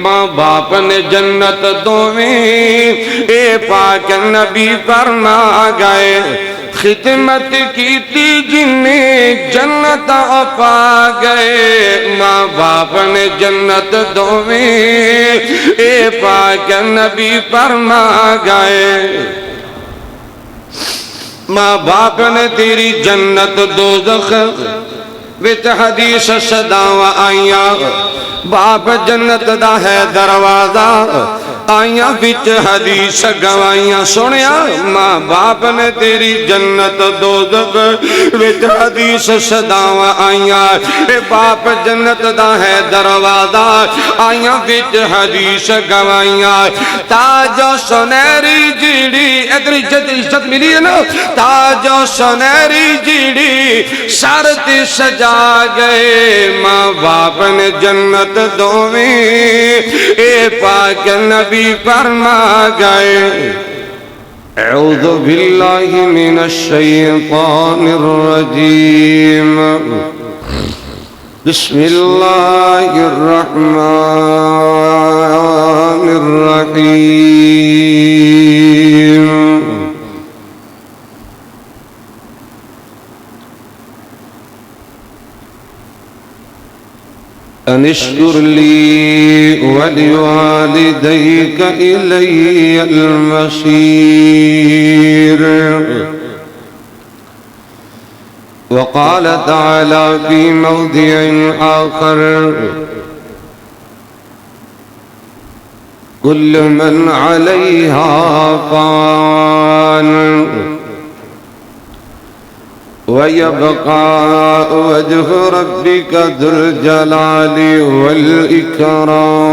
ماں باپ نے جنت دویں اے پاک نبی فرما گئے خدمت کی تھی جنہیں جنت پا گئے ماں باپ نے جنت دویں اے پاک نبی فرما گئے ماں باپ نے تیری جنت دوزخ وچ حدیث صداواں آئیاں باپ جنت دا ہے دروازہ آئیاں وچ حدیث گوائیاں سنیا ماں باپ نے تیری جنت دوزخ وچ حدیث صداواں آئیاں اے باپ جنت دا ہے دروازہ آئیاں وچ حدیث گوائیاں تاج و سنہری جیڑی ادھر عزت ملی ہے نا تاج و سنہری جیڑی شرط سجا گئے ماں باپ نے جنت دویں اے پاک نبی فرما گئے اعوذ باللہ من الشیطان الرجیم بسم اللہ الرحمن الرحیم ان اشکر لی ولوالدیک الی المصیر وقال تعالی فی موضع آخر کل من علیہا فان وَيَبْقَى وَجْهُ رَبِّكَ ذُو الْجَلَالِ وَالْإِكْرَامِ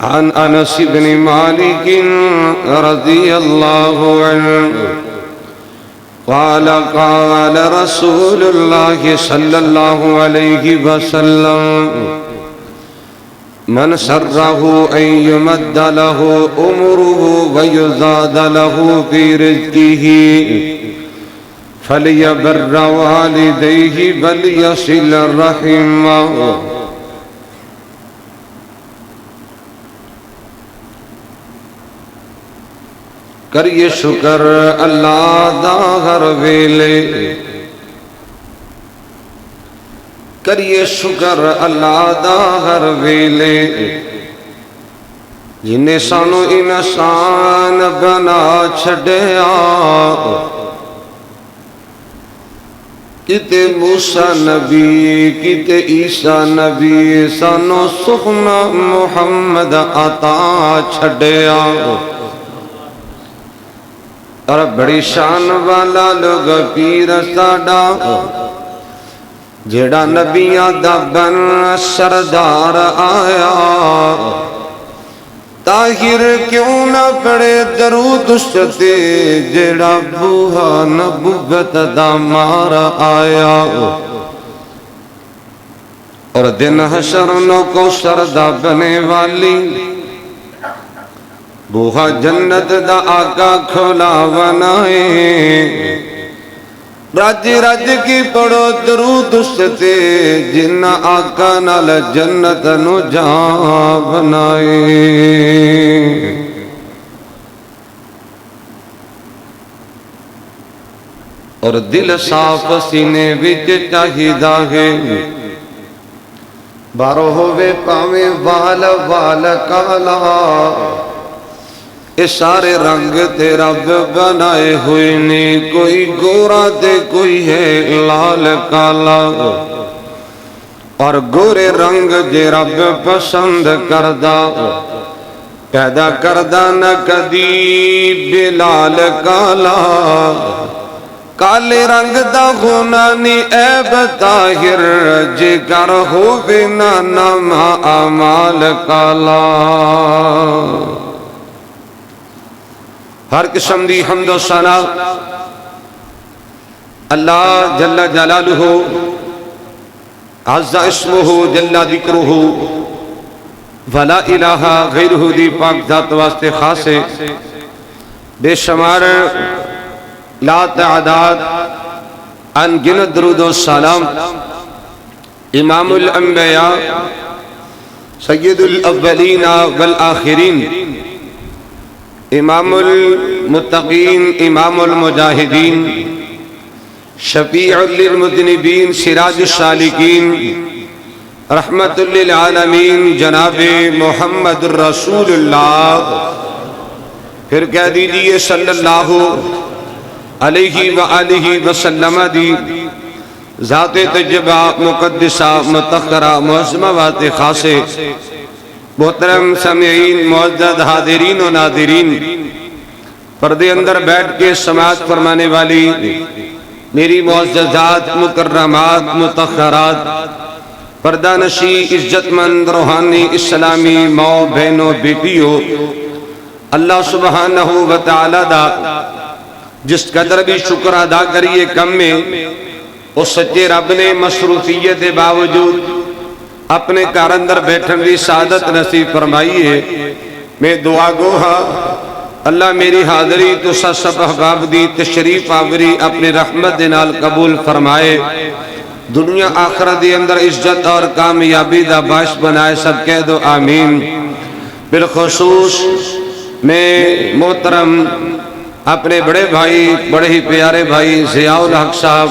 عن أنس بن مالك رضي الله عنه قال قال رسول الله صلى الله عليه وسلم من سره أن يمد له أمره ويزاد له في رزقه فليبر والديه وليصل رحمه کریے شکر اللہ دا ہر ویلے کریے شکر اللہ دا ہر ویلے جنہیں سانو انسان بنا چھڑیا کتے موسیٰ نبی کتے عیسیٰ نبی سانو سخنا محمد عطا چھڑیا اور بڑی شان والا لوگ پیر ساڑا جیڑا نبیاں دا بن سردار آیا طاہر کیوں نہ پڑے درود اس تے جیڑا بوہا نبوت دا مار آیا اور دن حشر نو کو سردہ بنے والی بوہا جنت دا آقا کھولا بنائے رج رج کی پڑھو درود اس تے جنہ آقا نال جنت نو جہاں بنائے اور دل صاف سینے وچ چاہیدا ہے بارو ہوئے پاویں وال وال کالا اے سارے رنگ تے رب بنائے ہوئے نے کوئی گورا تے کوئی ہے لال کالا اور گورے رنگ جے رب پسند کردہ پیدا کردہ نہ کدی بلال کالا کالے رنگ دا غنانی عیب طاہر جے کر ہوئے نہ نما اعمال کالا ہر قسم دی حمد و ثنا اللہ جل جلالہ عز اسمہ جل ذکرہ ولا الہ غیرہ دی پاک ذات واسطے خاص ہے بے شمار لا تعداد ان گنت درود و سلام امام الانبیاء سید الاولین والآخرین امام المتقین امام المجاہدین شفیع للمذنبین سراج السالکین رحمت للعالمین جناب محمد رسول اللہ. پھر کہہ دیجئے صلی اللہ علیہ وآلہ وسلم دی ذات تجبہ مقدسہ متخرہ معظمہ وات خاصے. محترم سامعین معزز حاضرین و ناظرین، پردے اندر بیٹھ کے سماعت فرمانے والی میری معززات مکرمات متخرات پردہ نشی عزت مند روحانی اسلامی ماں بہنوں بیٹیوں، اللہ سبحانہ وتعالی دا جس قدر بھی شکر ادا کریے کم میں، اس سچے رب نے مصروفیت باوجود اپنے گھر اندر بیٹھن دی سعادت نصیب فرمائی ہے. میں دعا گو ہاں اللہ میری حاضری تو سب احباب دی تشریف آوری اپنی رحمت دے نال قبول فرمائے، دنیا آخرت دے اندر عزت اور کامیابی دا باعث بنائے. سب کہہ دو آمین. بالخصوص میں محترم اپنے بڑے بھائی بڑے ہی پیارے بھائی ضیاء الحق صاحب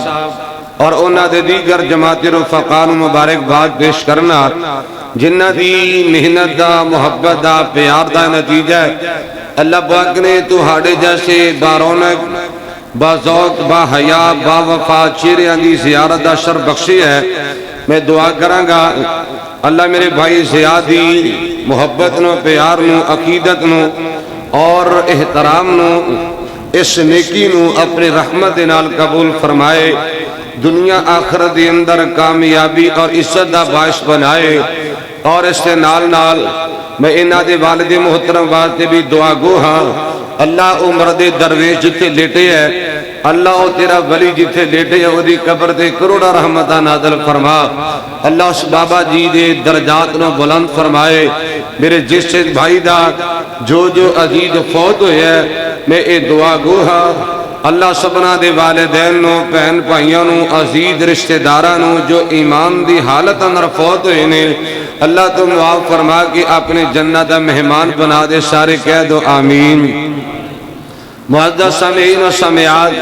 اور انہاں دے دیگر جماعتی رفقاء نوں مبارکباد پیش کرنا جنہاں دی محنت دا محبت دا پیار دا نتیجہ ہے. اللہ پاک نے تہاڈے جیسے بارونق باذوق با حیا با وفا چہریاں دی زیارت دا شرف بخشی ہے. میں دعا کراں گا اللہ میرے بھائی ضیاء دی محبت نو پیار نو عقیدت نو اور احترام نو اس نیکی نو اپنی رحمت دے نال قبول فرمائے، دنیا آخرت دے اندر کامیابی اور عزت دا باعث بنائے. اور اس سے نال نال میں انہاں دے والد محترم واسطے بھی دعا گو ہاں اللہ عمر دے درویش جتھے لیٹے ہے، اللہ او تیرا ولی جتھے لیٹے ہے او دی قبر تے کروڑا رحمتاں نازل فرما. اللہ اس بابا جی دے درجات نو بلند فرمائے. میرے جس بھائی دا جو عزیز فوت ہوئے ہے میں اے دعا گو ہاں اللہ سبنا دے والدین نو بہن بھائیاں نو عزیز رشتہ داراں نو جو ایمان دی حالت اندر فوت ہوئے نے اللہ تو معاف فرما کے اپنے جنت دا مہمان بنا دے. سارے کہہ دو آمین. معزز سامعین و سامعات،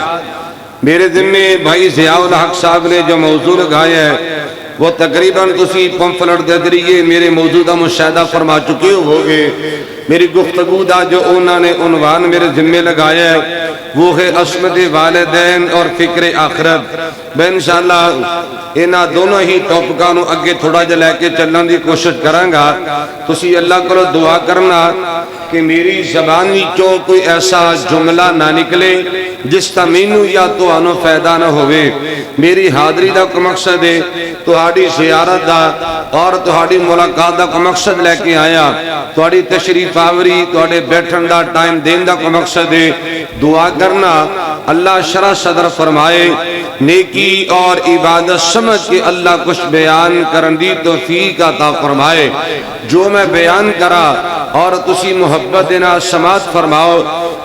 میرے ذمے بھائی ضیاء الحق صاحب نے جو موضوع لگایا ہے وہ تقریباً تسی پمفلٹ دے ذریعے میرے موضوع دا مشاہدہ فرما چکے ہوگے. میری گفتگو دا جو انہوں نے عنوان میرے ذمے لگایا ہے وہ ہے عصمت والدین اور فکر آخرت. میں انشاءاللہ انہاں دونوں ہی ٹاپکاں نو اگے تھوڑا جا لے کے چلن دی کوشش کراں گا. تسی اللہ کو دعا کرنا کہ میری زبان وچوں کوئی ایسا جملہ نہ نکلے جس تا مینوں یا تہانوں فائدہ نہ ہوئے. میری حاضری دا کو مقصد ہے تہاڈی زیارت دا اور تہاڈی ملاقات دا کو مقصد لے کے آیا، تہاڈی تشریف آوری تہاڈے بیٹھن دا ٹائم دین دا کو مقصد ہے. دعا کرنا اللہ شرح صدر فرمائے، نیکی اور عبادت سمجھ کے اللہ کچھ بیان کرن دی توفیق عطا فرمائے. جو میں بیان کرا اور تسی محبت دینا سماعت فرماؤ.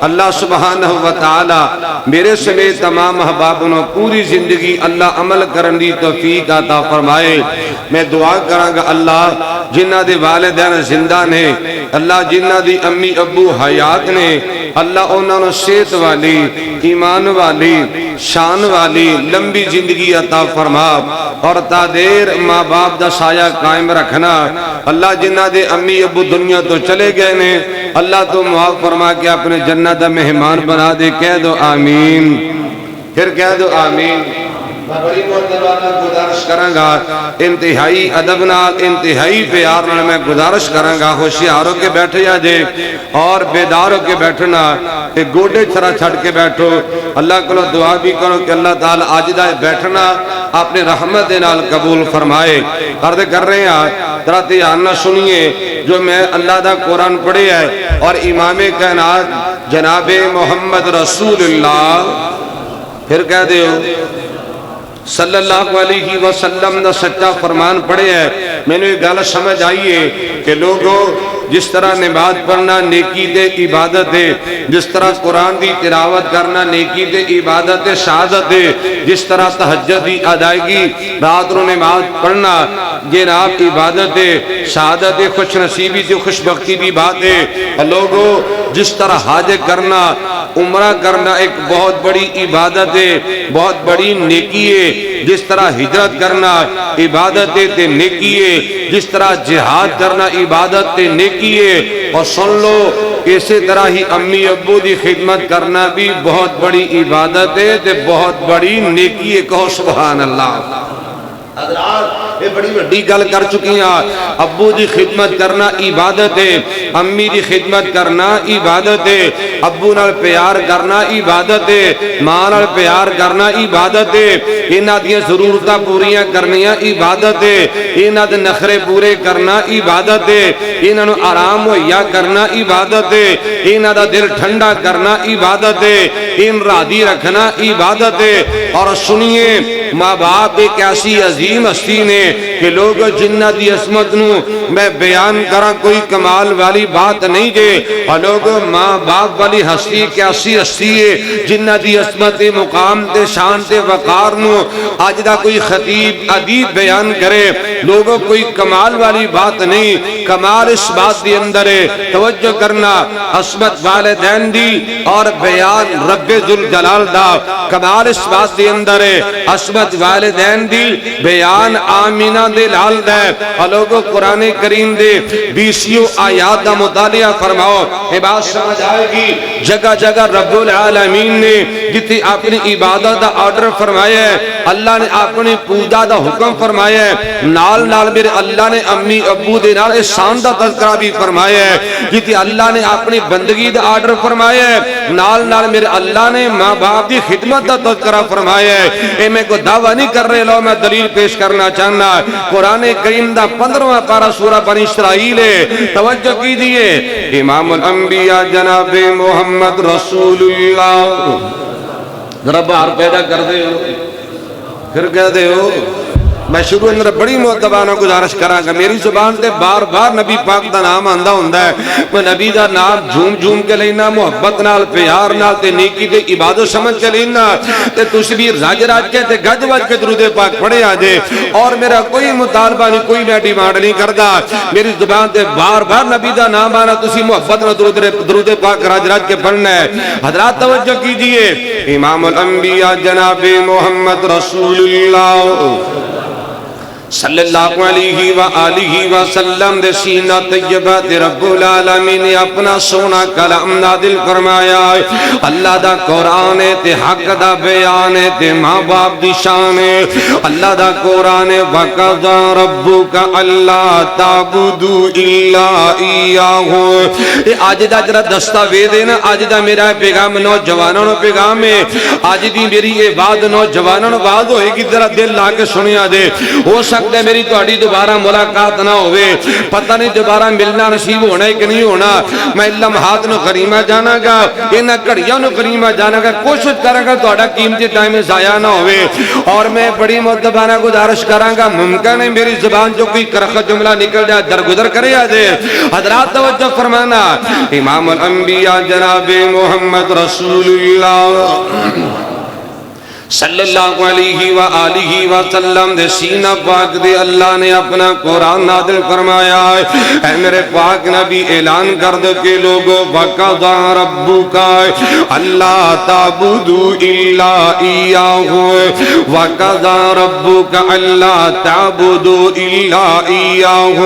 اللہ سبحانہ وتعالی میرے سمیت تمام احبابوں پوری زندگی اللہ عمل کرن دی توفیق عطا فرمائے. میں دعا کراں گا اللہ جنہ دے والدین زندہ نے، اللہ جنہ دی امی ابو حیات نے، اللہ انہوں نے صحت والی ایمان والی شان والی لمبی زندگی عطا فرما اور تا دیر ماں باپ دا سایہ قائم رکھنا. اللہ جنہ دے امی ابو دنیا تو چلے گئے نے اللہ تو معاف فرما کے اپنے جنت دا مہمان بنا دے. کہہ دو آمین. پھر کہہ دو آمین. بڑی مرتبہ گزارش کروں گا انتہائی ادب نال انتہائی پیار نال میں گزارش کروں گا ہوشیار ہو کے بیٹھے جے اور بیدار ہو کے بیٹھنا کہ گوڑے چھڑا چھڑ کے بیٹھو. اللہ کو دعا بھی کرو کہ اللہ تعالی آج دا بیٹھنا اپنے رحمت دے نال قبول فرمائے. عرض کر رہے ہیں ذرا دھیان نہ سنیے جو میں اللہ دا قرآن پڑھے ہے اور امام کائنات جناب محمد رسول اللہ. پھر کہہ دیو صلی اللہ علیہ وسلم نے سچا فرمان پڑھے ہے. میں نے ایک گل سمجھ آئی ہے کہ لوگوں جس طرح نماز پڑھنا نیکی دے عبادت ہے، جس طرح قرآن دی تلاوت کرنا نیکی دے عبادت ہے، شہادت ہے، جس طرح تہجد دی ادائیگی رات رو نماز پڑھنا جناب عبادت ہے، شہادت ہے، خوش نصیبی دی خوش بختی دی بات ہے. لوگوں جس طرح حج کرنا عمرہ کرنا ایک بہت بڑی عبادت ہے، بہت بڑی نیکی ہے. جس طرح ہجرت کرنا عبادت تے نیکی ہے، جس طرح جہاد کرنا عبادت تے نیکی ہے. اور سن لو اسی طرح ہی امی ابو دی خدمت کرنا بھی بہت بڑی عبادت ہے تے بہت بڑی نیکی ہے. کہو سبحان اللہ. حضرات یہ بڑی بڑی گل کر چکی ہیں. ابو دی خدمت کرنا عبادت ہے، امی دی خدمت کرنا عبادت ہے، ابو نال پیار کرنا عبادت ہے، ماں نال پیار کرنا عبادت ہے، انہاں دی ضرورتاں پوریاں کرنیاں عبادت ہے، انہاں دے نخرے پورے کرنا عبادت ہے، انہاں نوں آرام مہیا کرنا عبادت ہے، انہاں دا دل ٹھنڈا کرنا عبادت ہے، ان راضی رکھنا عبادت ہے. اور سنیے ماں باپ ایک ایسی عظیم ہستی نے کہ لوگ جنہ دی عظمت نو میں بیان کراں کوئی کمال والی بات نہیں دے. اور لوگ ماں باپ والی ہستی ایک ایسی ہستی ہے جنہ دی عظمت مقام تے شان تے وقار نو آج دا کوئی خطیب ادیب بیان کرے. لوگوں کوئی کمال والی بات نہیں، کمال اس بات دی اندر ہے. توجہ کرنا عظمت والدین دی اور بیان رب ذوالجلال دا. کمال اس بات دی اندر ہے عظمت والدین دی، بیان آمینہ دے لال دے. اور لوگوں قرآن کریم دے 20 آیات دا مطالعہ فرماؤ، یہ بات سمجھ آئے گی. جگہ جگہ رب العالمین نے جتنی اپنی عبادت دا آرڈر فرمایا ہے، اللہ نے اپنی پوجا دا حکم فرمایا ہے، نال نال میرے اللہ نے امی ابو دے نال احسان دا تذکرہ بھی فرمایا ہے. جتنی اللہ نے اپنی بندگی دا آرڈر فرمایا ہے، نال نال میرے اللہ نے ماں باپ دی خدمت دا تذکرہ فرمایا ہے. اے میں کو دعویٰ نہیں کر رہے، لو میں دلیل پیش کرنا چاہنا. قرآن کریم دا 15واں پارہ سورہ بنی اسرائیل ہے. توجہ کیجئے. امام الانبیاء جناب محمد رسول اللہ. ذرا باہر پیدا کر دے ہو پھر کہہ دے ہو. میں شروع اندر بڑی معتبانہ گزارش کراں گا. میری زبان تے بار بار نبی پاک دا نام آندہ ہوندہ ہے. میں نبی دا نام جھوم جھوم کے لینا، محبت نال پیار نال تے نیکی تے عبادت سمجھ کے لینا تے تُس بھی راج راج کے تے گج وج کے درود پاک پڑھے آجے. اور میرا کوئی مطالبہ نہیں، کوئی میں ڈیمانڈ نہیں کردا. میری زبان تے بار بار نبی دا نام آنا، تُسی محبت نال درود پاک راج راج کے پڑھنا ہے. حضرات توجہ کیجئے. امام الانبیاء جناب محمد رسول اللہ صلی اللہ علیہ وآلہ وسلم دے سینہ طیبہ تے رب العالمین نے اپنا سونا کلام نازل فرمایا. اللہ دا قرآن تے حق دا بیان تے ماں باپ دی شان. اللہ دا قرآن وَقَضَى رَبُّكَ أَلَّا تَعْبُدُوا إِلَّا إِيَّاهُ. آج دا جرا دستاویز ہے نا، آج دا میرا پیغام نوجوانوں نو پیغام ہے. آج دی میری یہ بات نوجوانوں نو بات ہوئے گی، ذرا دل لا کے سنیا دے. ہو سکتا ہے میری تہاڈی دوبارہ ملاقات نہ ہوئے، پتہ نہیں دوبارہ ملنا نصیب ہونا ہے کہ نہیں ہونا. میں لمحات نو غنیمہ جانا گا، انہاں گھڑیاں نو غنیمہ جانا گا. کوشش کراں گا تہاڈا قیمتی ٹائم ضائع نہ ہوئے. اور میں بڑی مؤدبانہ گزارش کراں گا، ممکن ہے میری زبان جو کوئی کرخت جملہ نکل جائے درگزر کرے آ جائے. حضرات توجہ فرمانا. امام الانبیاء جناب محمد رسول اللہ صلی اللہ علیہ وآلہ وسلم دے سینہ پاک دے اللہ نے اپنا قرآن نازل فرمایا ہے. اے میرے پاک نبی اعلان کر دو کہ لوگوں وَقَضَى رَبُّكَ أَلَّا تَعْبُدُوا إِلَّا إِيَّاهُ وَقَضَى رَبُّكَ أَلَّا تَعْبُدُوا إِلَّا إِيَّاهُ.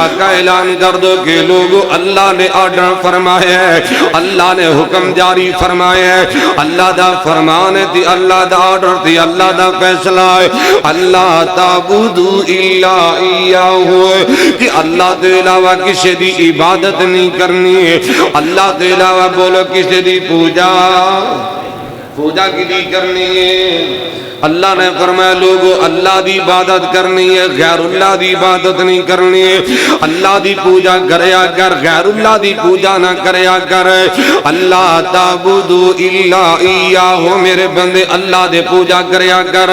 آقا اعلان کر دو کہ لوگوں اللہ نے آرڈر فرمایا ہے، اللہ نے حکم جاری فرمایا ہے، اللہ دا فرمان ہے تھی، اللہ دا آرڈر تھی، اللہ دا فیصلہ ہے. اللہ تعبدوا الا ایاہ، کہ اللہ دے علاوہ کسی دی عبادت نہیں کرنی ہے. اللہ دے علاوہ بولو کسی دی پوجا. پوجا کی دی کرنی ہے۔ اللہ نے فرمایا لوگو اللہ دی عبادت کرنی ہے، غیر اللہ دی عبادت نہیں کرنی ہے۔ اللہ دی پوجا کریا کر، غیر اللہ دی پوجا نہ کریا کر۔ اللہ تعبدو الا ایاہ، میرے بندے اللہ دے پوجا کریا کر،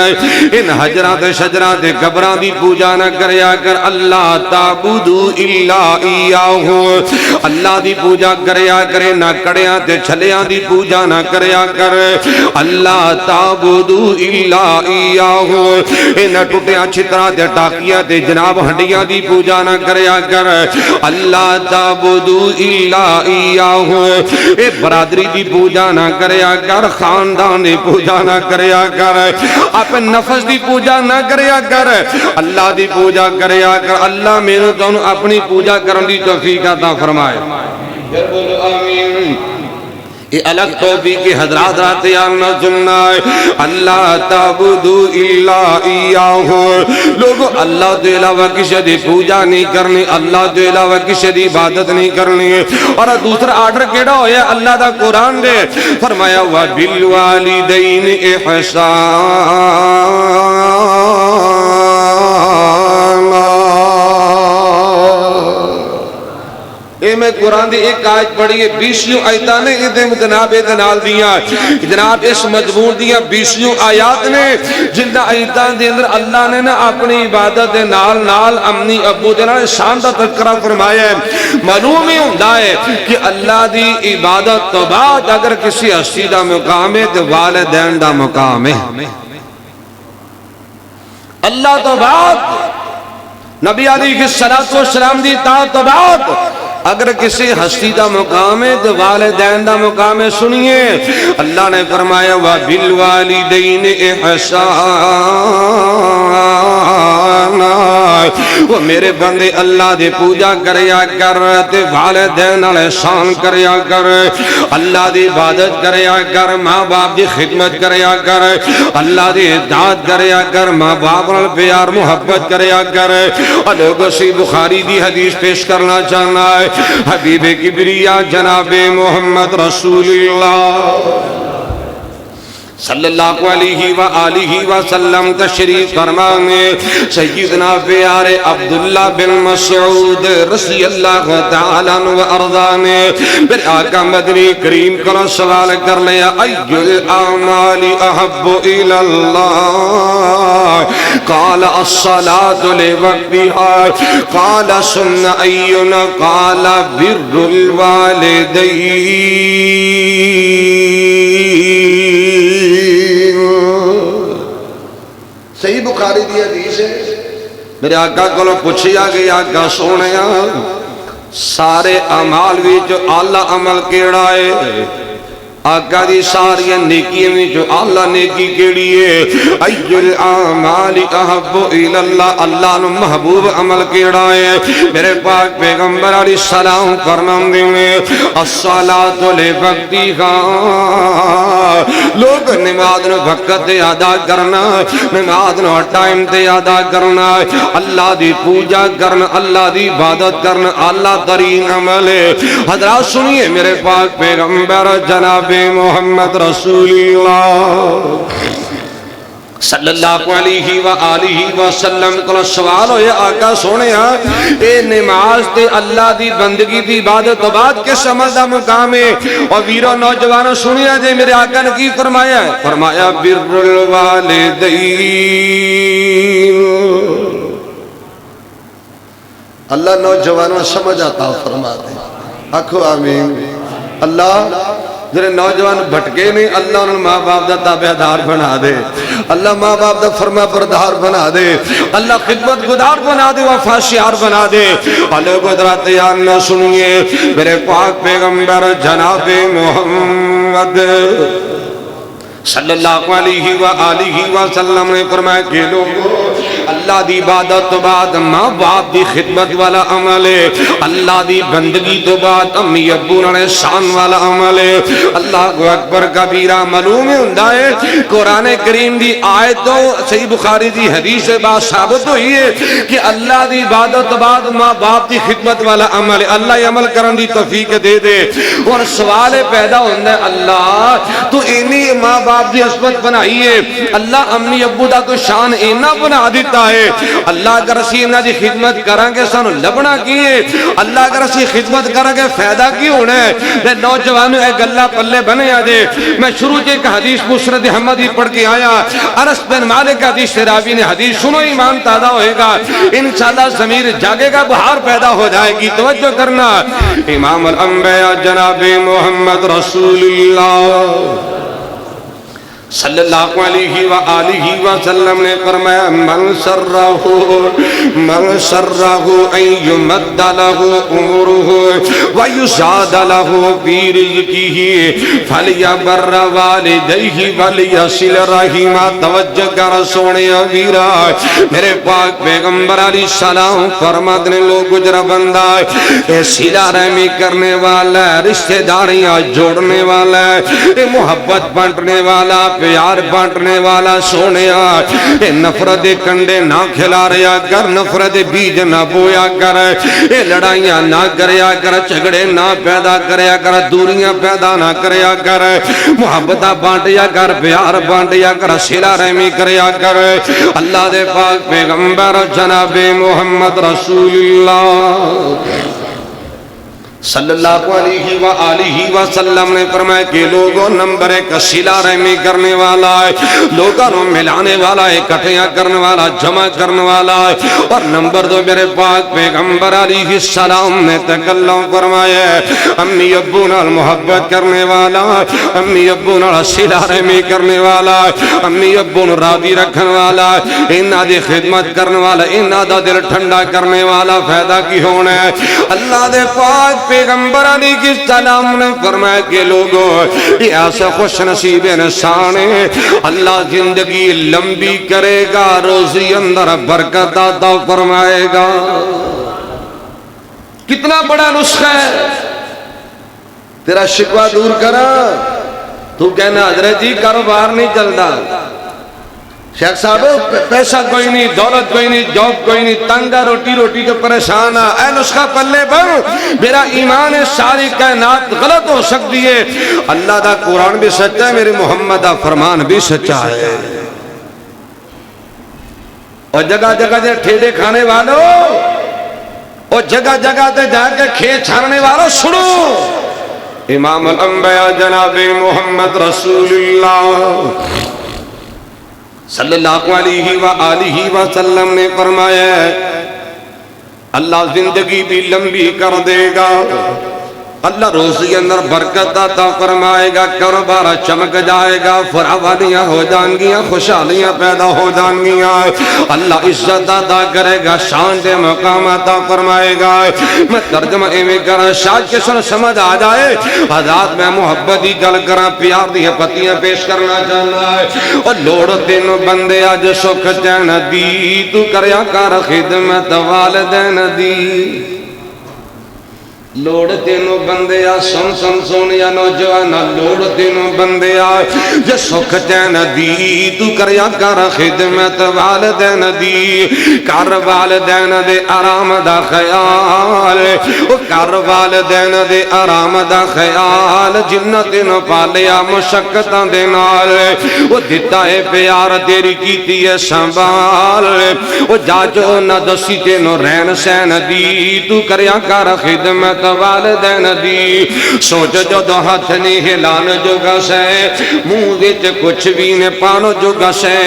ان حجرات شجرات قبران دی پوجا نہ کریا کر۔ اللہ تعبدو الا ایاہ، اللہ دی پوجا کریا کرے، نہ کڑیاں تے چھلیاں دی پوجا نہ کریا کر۔ اللہ تعبدو الا انہاں ٹوٹیاں چھتراں تے ٹاکیاں تے جناب ہڈیاں دی پوجا نہ کریا کر۔ اللہ تعبدو الا ایاہ، اے برادری دی پوجا نہ کریا کر، خاندان دی پوجا نہ کریا کر، اپنے نفس دی پوجا نہ کریا کر، اللہ دی پوجا کریا کر۔ اللہ میرے تو اپنی پوجا کرن دی توفیق عطا فرمائے۔ پھر بولو آمین۔ یہ الگ توفیق کی حضرات راتے آنا سننا ہے۔ اللہ تعبدو الا ایاہ، لوگو اللہ تو علاوہ کسی دی پوجا نہیں کرنی، اللہ تو علاوہ کسی دی عبادت نہیں کرنی۔ اور دوسرا آرڈر کیڑا ہویا اللہ دا قرآن دے فرمایا وَبِالْوَالِدَيْنِ إِحْسَانًا۔ اے میں قرآن دی ایک آیت پڑھی ہے، 20 آیتاں نے جناب دنال دیا، جناب اس مضمون دیا 20 آیات نے، جن آیتاں دے اندر اللہ نے نا اپنی عبادت دے نال نال اپنی ابو دے نال شان دا تذکرہ فرمایا ہے۔ معلوم ہی ہوندا ہے کہ اللہ دی عبادت تو بعد اگر کسی ہستی دا مقام ہے تو والدین دا مقام ہے۔ اللہ تو بعد نبی علیہ السلام دی اطاعت تو بعد اگر کسی ہستی دا مقام ہے تو والدین دا مقام ہے۔ سنیے اللہ نے فرمایا وَبِالْوَالِدَيْنِ إِحْسَانًا، وہ میرے بندے اللہ دے پوجا کریا کر تے والدین علیہ احسان کریا کر، اللہ دی عبادت کریا کر، ماں باپ دی خدمت کریا کر، اللہ دی اطاعت کریا کر، ماں باپ نال پیار محبت کریا کر۔ اور لوگوں سے بخاری دی حدیث پیش کرنا چاہنا ہے، حبیب کبریا جناب محمد رسول اللہ صلی اللہ علیہ وآلہ وسلم تشریف فرمانے، سیدنا پیارے عبداللہ بن مسعود رضی اللہ تعالیٰ عنہ ارضانے پھر آقا مدنی کریم کو سوال کر لیا ای الاعمال احب الاللہ، قال الصلاة لوقتها، قال ثم اینا، قال بر الوالدین۔ صحیح بخاری دی حدیث ہے، میرے آقا کو پوچھیا گیا آقا سونیا سارے اعمال بھی جو اعلیٰ عمل کیڑا ہے؟ آقا دی ساری نیکی میں جو اعلیٰ نیکی کیڑی ہے؟ ای الاعمال احب الاللہ، اللہ نو محبوب عمل کیڑا ہے؟ میرے پاک پیغمبر علیہ السلام فرماندے میں الصلاۃ لوقتها، لوگ نماز نو وقت تے ادا کرنا، نماز نو ٹائم تے ادا کرنا، اللہ دی پوجا کرنا، اللہ دی عبادت کرنا اعلیٰ ترین عمل ہے۔ حضرات سنیے میرے پاک پیغمبر جناب محمد رسول اللہ صلی اللہ علیہ وآلہ وسلم کو سوال ہویا آقا سونیا اے نماز تے اللہ دی بندگی دی عبادت تو بعد کس عمل دا مقام ہے؟ اور ویرو نوجوانوں سنیا جے میرے آقا نے کی فرمایا ہے؟ فرمایا بر الوالدین۔ اللہ نوجوانوں سمجھ آتا فرما دے، آنکھو آمین۔ اللہ جنہیں نوجوان بھٹکے نہیں، اللہ انہوں ماں باپ دا تابعدار بنا دے، اللہ ماں باپ دا فرما بردار بنا دے، اللہ خدمت گزار بنا دے، وفاشیار بنا دے۔ اللہ قدرت یاد نہ سنیے میرے پاک پیغمبر جناب محمد صلی اللہ علیہ وآلہ وسلم نے فرمایا کہ لوگوں اللہ دی عبادت تو بعد ماں باپ دی خدمت والا عمل ہے، اللہ دی بندگی تو بعد امی ابو نال احسان والا عمل ہے۔ اللہ اکبر کبیرہ معلوم ہوندا ہے قرآن کریم دی آیت تو صحیح بخاری دی حدیث سے بات ثابت ہوئی ہے کہ اللہ دی عبادت تو بعد ماں باپ دی خدمت والا عمل ہے۔ اللہ یہ عمل کرن دی توفیق دے دے۔ اور سوال پیدا ہوندا ہے اللہ تو اینی ماں باپ دی عصمت بنائی ہے، اللہ امی ابو دا کوئی شان اینا بنا دیتا ہے، اللہ اگر اسی انہاں دی خدمت کریں گے سانو لبنا کی ہے، اللہ اگر اسی خدمت کریں گے فائدہ کی ہونا ہے۔ تے نوجوانوں اے گلہ پلے بنے آ دے۔ میں شروع کے ایک حدیث مسند احمدی پڑھ کے آیا، انس بن مالک حدیث راوی نے حدیث سنو ایمان تازہ ہوئے گا، انشاءاللہ ضمیر جاگے گا، بہار پیدا ہو جائے گی، توجہ کرنا۔ امام الانبیاء جناب محمد رسول اللہ صلی اللہ علیہ وآلہ وسلم نے فرمایا من سرہ ان یمد لہ عمرہ ویزاد لہ فی رزقہ فلیبر والدیہ ولیصل رحمہ۔ توجہ کر سونے ویرا، میرے پاک پیغمبر علیہ السلام فرماتے ہیں لوگ گجرا بندہ اے صلہ رحمی کرنے والا ہے، رشتہ داریاں جوڑنے والا ہے، محبت بانٹنے والا، پیار بانٹنے والا، سونیا اے نفرت کنڈے نہ کھلا رہا کر، نفرت بیج نہ بویا کر، اے لڑائیاں نہ کریا کر، جھگڑے نہ پیدا کریا کر، دوریاں پیدا نہ کریا کر، محبت بانٹیا کر، پیار بانٹیا کر، صلہ رحمی کریا کر۔ اللہ دے پاک پیغمبر جناب محمد رسول اللہ صلی اللہ علیہ وآلہ وسلم نے فرمایا کہ لوگوں نمبر ایک صلہ رحمی کرنے والا ہے، لوگوں کو ملانے والا ہے، اکٹھیاں کرنے والا، جمع کرنے والا ہے۔ اور نمبر دو میرے پاک پیغمبر علیہ السلام نے تکلم فرمایا امی ابو نال محبت کرنے والا، امی ابو نال صلہ رحمی کرنے والا، امی ابو نال راضی رکھنے والا، انہاں دی خدمت کرنے والا، انہاں دا دل ٹھنڈا کرنے والا، فائدہ کی ہونا ہے۔ اللہ دے پاک پیغمبر علیہ السلام نے فرمایا کہ لوگوں یہ ایسا خوش نصیب انسان ہے اللہ زندگی لمبی کرے گا، روزی اندر برکت عطا فرمائے گا۔ کتنا بڑا نسخہ ہے، تیرا شکوہ دور کرا، تو کہنا حضرت جی کاروبار نہیں چلتا، شیخ صاحب پیسہ کوئی نہیں، دولت کوئی نہیں، جاب کوئی نہیں، تنگا روٹی کے پریشان ہے، اے نسخہ پلے بھر، میرا ایمان ہے ساری کائنات غلط ہو سکتی ہے، اللہ دا قرآن بھی سچا ہے، میرے محمد دا فرمان بھی سچا ہے۔ اور جگہ جگہ جے ٹھیلے کھانے والوں اور جگہ جگہ تے جا کے کھیت چھاڑنے والوں سنو، امام الانبیاء جناب محمد رسول اللہ صلی اللہ علیہ وآلہ وسلم نے فرمایا اللہ زندگی بھی لمبی کر دے گا، اللہ روزی اندر برکت عطا فرمائے گا، کاروبار چمک جائے گا، فراوانیاں ہو جائیں گیاں، خوشحالیاں پیدا ہو جائیں گیاں، اللہ عزت عطا کرے گا، شان دے مقام عطا فرمائے گا۔ میں ترجمہ ایویں کر شاید کس نے سمجھ آ جائے، حضرات میں محبت ہی گل کراں، پیار دی پتیاں پیش کرنا چاہنا ہے۔ اور لوڑ تینوں بندے اج سکھ چین دی، تو کریا کر خدمت والدین دی۔ لوڑ تینوں بندیا سن سونیا نوجوانا، لوڑ تینوں بندیا جے سکھ چین دی، تو کریا کر خدمت والدین دی، کر والدین دے آرام دا خیال، کر والدین دے آرام دا خیال، جنہ تینوں پالیا مشقتاں دے نال، وہ دتا ہے پیار تیری کیتی ہے سنبھال، وہ جا جو نہ دسی تینوں رہن سین دی، تو کریا کر خدمت والدین دی۔ سوچ جو دو ہاتھ نہیں ہلان جو گسے، منہ وچ کچھ بھی نہ پانو جو گسے،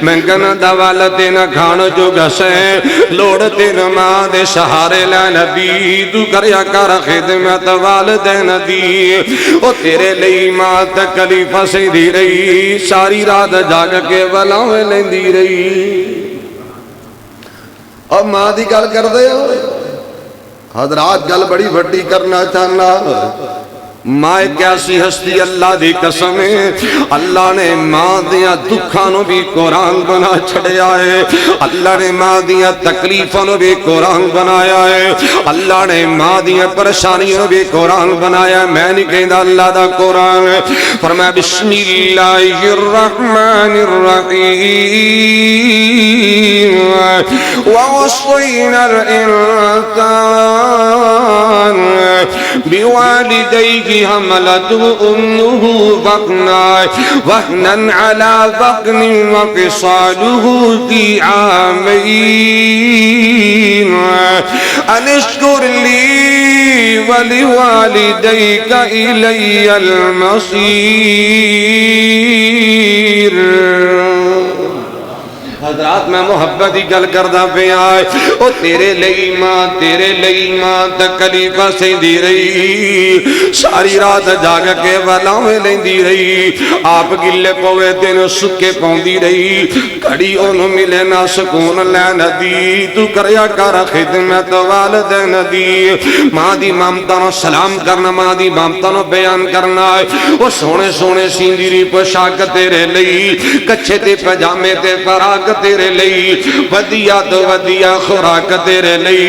منگن دا والدین کھانو جو گسے، لوڑ تین ماں دے سہارے لین دی، تو کریا کر خدمت والدین دی۔ او تیرے لئی ماں تکلیف سے دی رہی، ساری رات جاگ کے ولاویں لیندی رہی۔ اور ماں دی گل کر دے ہو حضرات، گل بڑی وڈی کرنا چاہنا، ماں ایک ایسی ہستی اللہ دی قسم ہے، اللہ نے ماں دیاں دکھاں نو بھی قرآن بنا چھڑیا ہے، اللہ نے ماں دیاں تکلیفاں نو بھی قرآن بنایا ہے، اللہ نے ماں دیاں پریشانیاں نو بھی قرآن بنایا ہے۔ میں نہیں کہندا اللہ دا قرآن فرمایا بسم اللہ الرحمن الرحیم ووصینا الانسان بوالدیہ حملته أمه وهنا على وهن وفصاله في عامين أن اشكر لي ولوالديك إلي المصير۔ حضرات میں محبت ہی گل کردہ پہ آئے او تیرے لئی ماں تکلیفہ سے دی رہی، ساری رات جاگ کے ولاویں لیں دی رہی، آپ گلے پوے دن سکے پاؤں دی رہی، کڑی انہوں ملے نہ سکون لین دی، تو کریا کر خدمت والدین دی۔ ماں دی مامتہ نو سلام کرنا، ماں دی مامتہ نو بیان کرنا ہے، وہ سونے سونے سیندری پوشاک تیرے لئی، کچھے تے پجامے تے فراق تیرے لئی، ودیا تو ودیا خوراک تیرے لئی،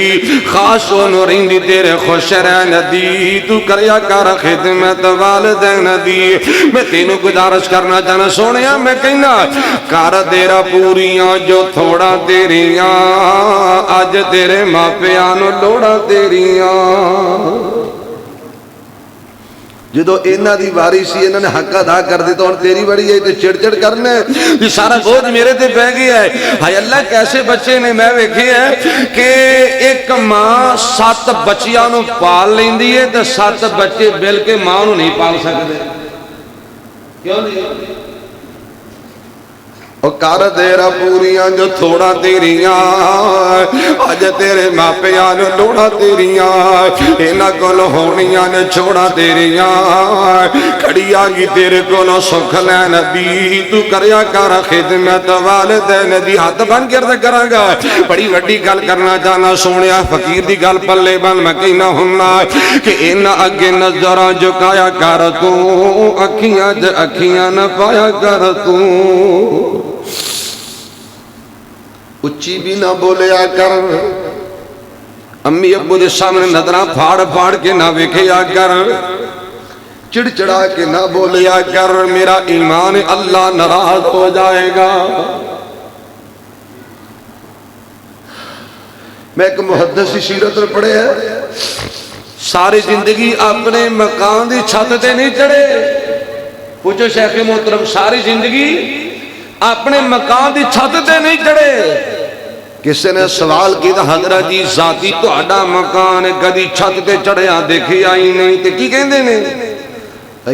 خاص و نورین تیرے خوش رہن دی، تو کریا کر خدمت والدین دی۔ میں تینوں گزارش کرنا چاہنا سونیا، میں کہنا کار تیرا پوریاں جو تھوڑا تیریاں، آج تیرے ماں پیانو لوڑا تیریاں۔ جدو اینا دی باری سی انہوں نے حق ادا کر دی تو ان تیری بڑی ہے تو چڑ چڑ کرنے یہ سارا بوجھ میرے تے پہ گیا ہے۔ ہائی اللہ کیسے بچے نے میں ویکھی ہے کہ ایک ماں 7 بچیاں نو پال لیندی ہے تو 7 بچے بل کے ماں نو نہیں پال سکتے۔ کیوں نہیں؟ او کار تیرا پوریاں جو تھوڑا تیریاں، آج تیرے ماں پیان لوڑا تیریاں، اینا کولو ہونیاں نے چھوڑا تیریاں، کھڑی آگی تیرے کولو سکھ لین دی، تو کریا کر خدمت والدین دی۔ ہاتھ بن کرد کرانگا بڑی وڈی گل کرنا جانا سونیا، فقیر دی گل پلے بن میں کہنا ہننا کہ اینا اگے نظران جھکایا کر تو، اکھیاں جے اکھیاں نہ پایا کر تو، اچھی بھی نہ بولیا کر، امی ابو دے سامنے نظران پھاڑ پھاڑ کے نہ وکھیا کر، چڑ چڑا کے نہ بولیا کر، میرا ایمان اللہ ناراض ہو جائے گا۔ میں ایک محدثی سیرت میں پڑھے ہے، ساری زندگی اپنے مکان دی چھت تے نہیں چڑھے۔ پوچھو شیخ محترم، ساری زندگی اپنے مکان دی چھت تے نہیں چڑھے۔ کسی نے سوال کی تھا حضرت جی ذاتی تو اڈا مکان کدی چھت تے چڑھیا دیکھی آئی نہیں تے کی کہندے نے؟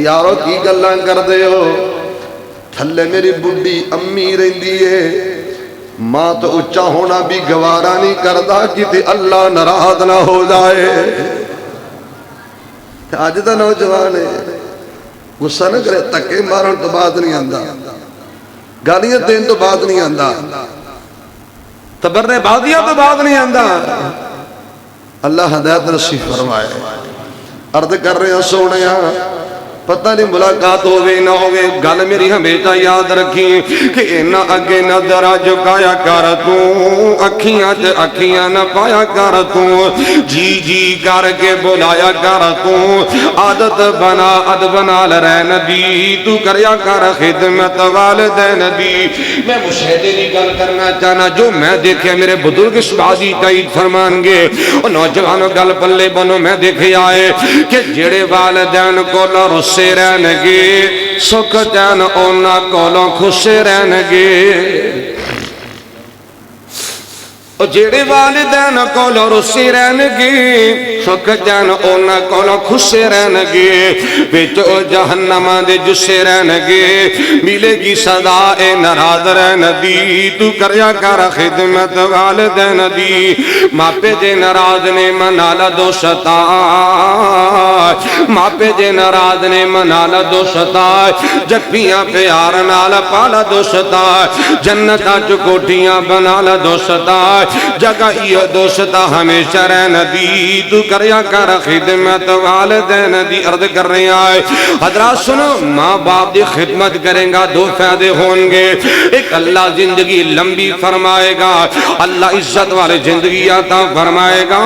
یارو کی گلاں کر دے ہو، تھلے میری بڈی امی رہندی ہے، ماں تو اچھا ہونا بھی گوارا نہیں کردا کہ اللہ ناراض نہ ہو جائے۔ آج دا نوجوان ہے غصہ نہ کرے، تکے مارن تو بات نہیں آندا، گالیاں دین تو بات نہیں آندا، تبرنے بادیاں تو بات نہیں آندا۔ اللہ ہدایت نصیب فرمائے۔ عرض کر رہے ہیں سونیا، پتہ نہیں ملاقات ہوئے نہ ہوئے، گل میری ہمیشہ یاد رکھی کہ اینا اگے نظرہ جھکایا کر تو، اکھیاں تے اکھیاں نہ پایا کر تو، جی جی کر کے بلایا کر تو، عادت بنا لرے نبی، تو کریا کر خدمت والدین دی۔ میں مشاہدے دی گل کرنا چاہنا، جو میں دیکھے میرے بزرگ اس بازی تائید فرمان گے، اور نوجوانوں گل پلے بنو میں دیکھے آئے کہ جڑے والدین کو لرس سے رہنگے، سکھ جان اونا کولوں خوش رہنگے، اور جڑے والدین کولوں رسی رہنگے، سکھ جان اونا کولوں خوش رہنگے، بیچو جہنم دے جسے رہنگے، ملے گی صدا اے ناراض رہن دی، تو کریا کر خدمت والدین دی۔ ماں پہ جے ناراض نے منالا دوستا، ماں پہ جے ناراض نے منالا دوستا، جپیاں پیار نال پالا دوستا، جنتاں چکوٹیاں بنالا دوستا، جگہ یہ دوستا ہمیشہ رہن دی، تو کریا کر خدمت والدین دی عرض کر رہے ہیں حضرات سنو ماں باپ دی خدمت کریں گا دو فائدے ہوں گے ایک اللہ زندگی لمبی فرمائے گا اللہ عزت والے زندگی عطا فرمائے گا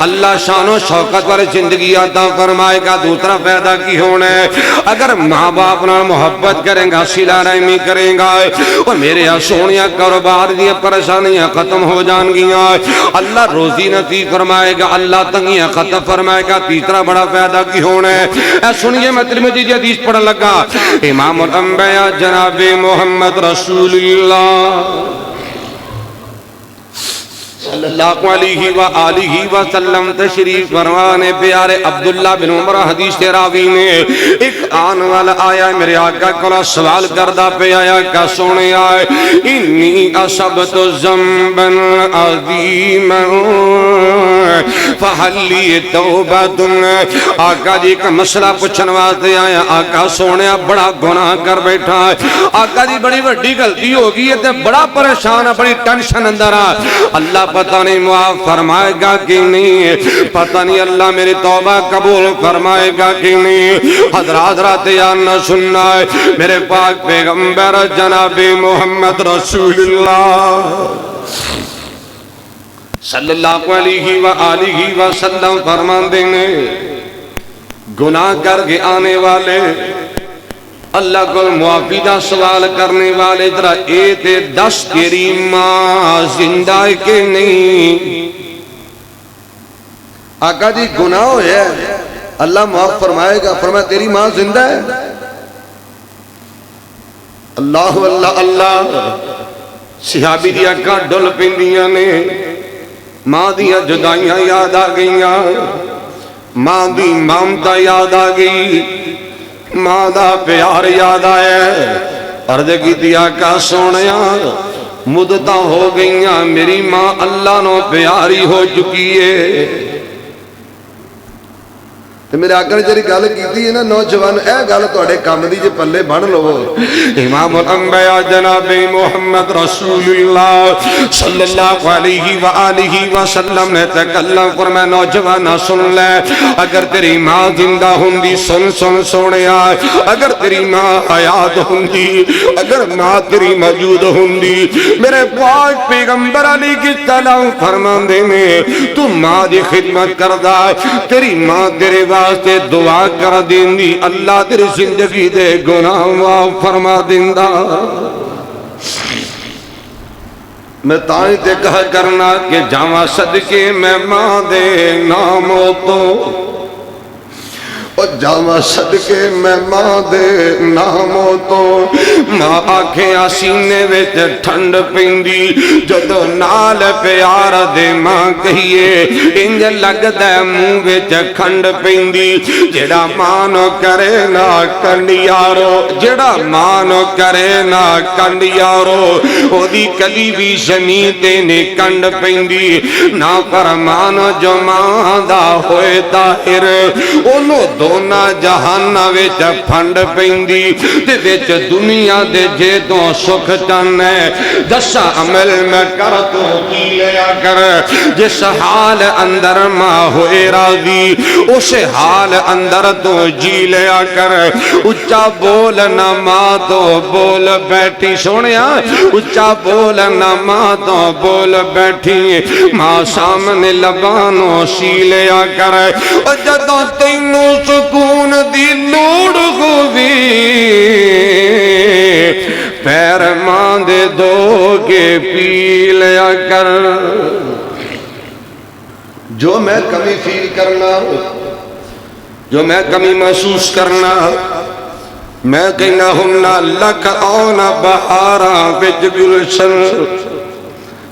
اللہ شان و شوکت والے زندگی عطا فرمائے گا دوسرا فائدہ کی ہونا ہے اگر ماں باپ نال محبت کریں گا صلہ رحمی کریں گا اور میرے سونیا کاروبار دی پریشانیاں ختم ہو جان گیاں اللہ روزی نصیب فرمائے گا اللہ تنگیاں ختم فرمائے گا تیسرا بڑا فائدہ کی ہونا ہے اے سنیے میں ترمذی کی حدیث پڑھنے لگا امام الانبیاء جناب محمد رسول اللہ صلی اللہ علیہ وآلہ وسلم تشریف فرمانے پیارے عبداللہ بن عمر حدیث راوی نے ایک آن والا آیا میرے آقا کو سوال کردہ پہ آیا کہ سونے آئے انی اصبت ذنبا عظیما فحلی توبت آقا جی کا مسئلہ پوچھن واسطے آیا آقا سونے بڑا گناہ کر بیٹھا ہے آقا جی بڑی بڑی غلطی ہوگی ہے تے بڑا پریشان ہے بڑی ٹینشن اندر ہے اللہ پتہ نہیں معاف فرمائے گا کہ نہیں پتہ نہیں اللہ میری توبہ قبول فرمائے گا کہ نہیں حضرات یارنا سننا ہے میرے پاک پیغمبر جناب محمد رسول اللہ صلی اللہ علیہ وآلہ وسلم فرمان دینے گناہ کر کے آنے والے اللہ کو معافی دا سوال کرنے والے ذرا اے تے دس تیری ماں زندہ ہے کہ نہیں آقا جی گناہ ہویا ہے اللہ معاف فرمائے گا فرمایا تیری ماں زندہ ہے اللہ اللہ اللہ صحابی دیا کا ڈل پندیاں نے ماں دیا جدائیاں یاد آ گئیاں ماں دی مامتا یاد آ گئی ماں دا پیار یاد آیا عرض کی دیا کا سونیا مدتاں ہو گئیاں میری ماں اللہ نو پیاری ہو چکی ہے میرے آقا نے جڑی گل کیتی ہے نا نوجوان اے گل تواڈے کم دی جے پلے بن لو امام الانبیاء جناب محمد رسول اللہ صلی اللہ علیہ وآلہ وسلم نے تکلم فرمایا نوجوان سن لے اگر تیری ماں زندہ ہوندی سن سن سونیا اگر تیری ماں حیات ہوندی اگر ماں تیری موجود ہوندی میرے پاک پیغمبر علیہ السلام فرماندے نے تو ماں دی خدمت کردا تیری ماں تیرے واسطے دعا کر دیندی اللہ تیری زندگی دے گناہ معاف فرما دیندا میں تائیں تے کہا کرنا کہ جاواں صدقے میں ماں دے ناموں تو اور جاواں صدقے میں ماں دے ناموں تو ماں آنکھیں آسینے وچ ٹھنڈ پیندی جدو نال پیار دے ماں کہیے انج لگدا منہ وچ کھنڈ پیندی جڑا ماں نو کرے نا کنڈیارو جڑا ماں نو کرے نا کنڈیارو او دی کلی بھی زمین تے نے کنڈ پیندی نا فرمان جو ماں دا ہوئے طاہر اونوں دونا جہانا ویچ پھنڈ پیندی دے ویچ دنیا دے جے تو سکھ چانے دسا عمل میں کر تو کی لیا کر جس حال اندر ماں ہوئے راضی اس حال اندر تو جی لیا کر اچھا بولنا ماں تو بول بیٹھی سونیا اچھا بولنا ماں تو بول بیٹھی ماں سامنے لبانوں سی لیا کر جدوں تینوں سکون دی لوڑ ہوئی پیر ماں دے دو کے پی لیا کر جو میں کمی فیل کرنا جو میں کمی محسوس کرنا میں کہنا ہمنا لکھ آنا بہارا وچ گلشن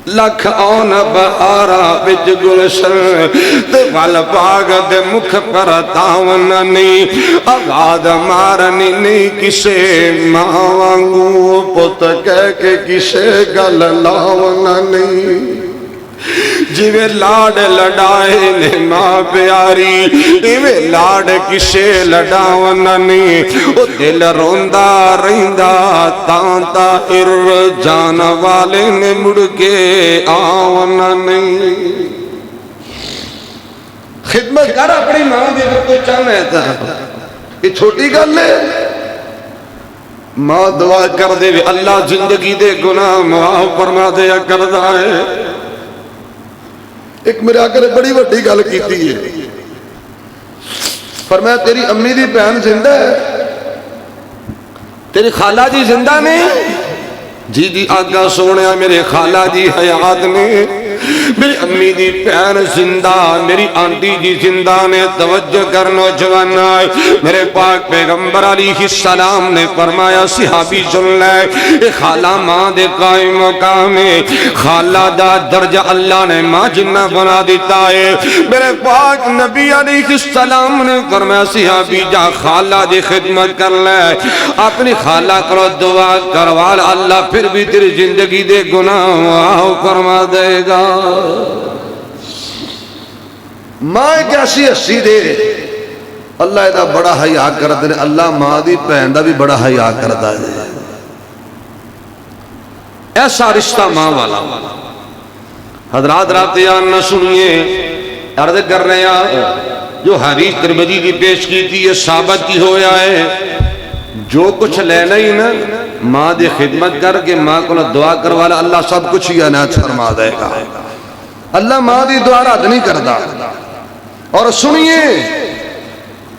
لکھ آن بہارا وچ گلشن تے وال باغ دے مکھ پر تاون نہیں آغاد مارنی نہیں کسے ماں وانگو پت کہہ کے کسے گل لاون نہیں جیوے لاڈ لڑائے نے ماں پیاری جیوے لاڈ کسے لڑاونا نہیں او دل روندہ رہندہ تاں طاہر جان والے نے مڑ کے آونا نہیں خدمت کر اپنی ماں دی اگر کوئی چاہنا ہے تا یہ چھوٹی گل ہے ماں دعا کر دے اللہ زندگی دے گناہ معاف فرما دے کردا ہے ایک میرے آقا نے بڑی وڈی گل کیتی ہے فرمایا تیری امی دی بہن زندہ ہے تیری خالہ جی زندہ نہیں جی جی آقا سونے میرے خالہ جی حیات نے میری امی دی بہن زندہ میری آنٹی جی زندہ نے توجہ کرنا جوان میرے پاک پیغمبر علیہ السلام نے فرمایا صحابی سن لے اے خالہ ماں دے قائم مقام ہے خالہ دا درجہ اللہ نے ماں جنہ بنا دیتا ہے میرے پاک نبی علیہ السلام نے فرمایا صحابی جا خالہ دی خدمت کر لے اپنی خالہ کرو دعا کروال اللہ پھر بھی تیری زندگی دے گناہ معاف فرما دے گا ماں ایک ایسی ہستی دے اللہ دا بڑا حیا کرتا ہے اللہ ماں دی بہن دا بھی بڑا حیا کرتا ہے ایسا رشتہ ماں والا حضرات راتیان نہ سنیے عرض کر رہے ہیں جو حدیث ترمذی کی پیش کی تھی یہ ثابت کی ہویا ہے جو کچھ لینا ہی نا ماں دی خدمت کر کے ماں کو دعا کروالا اللہ سب کچھ ہی عنایت فرما دے گا اللہ ماں دی دعا رد نہیں کرتا اور سنیے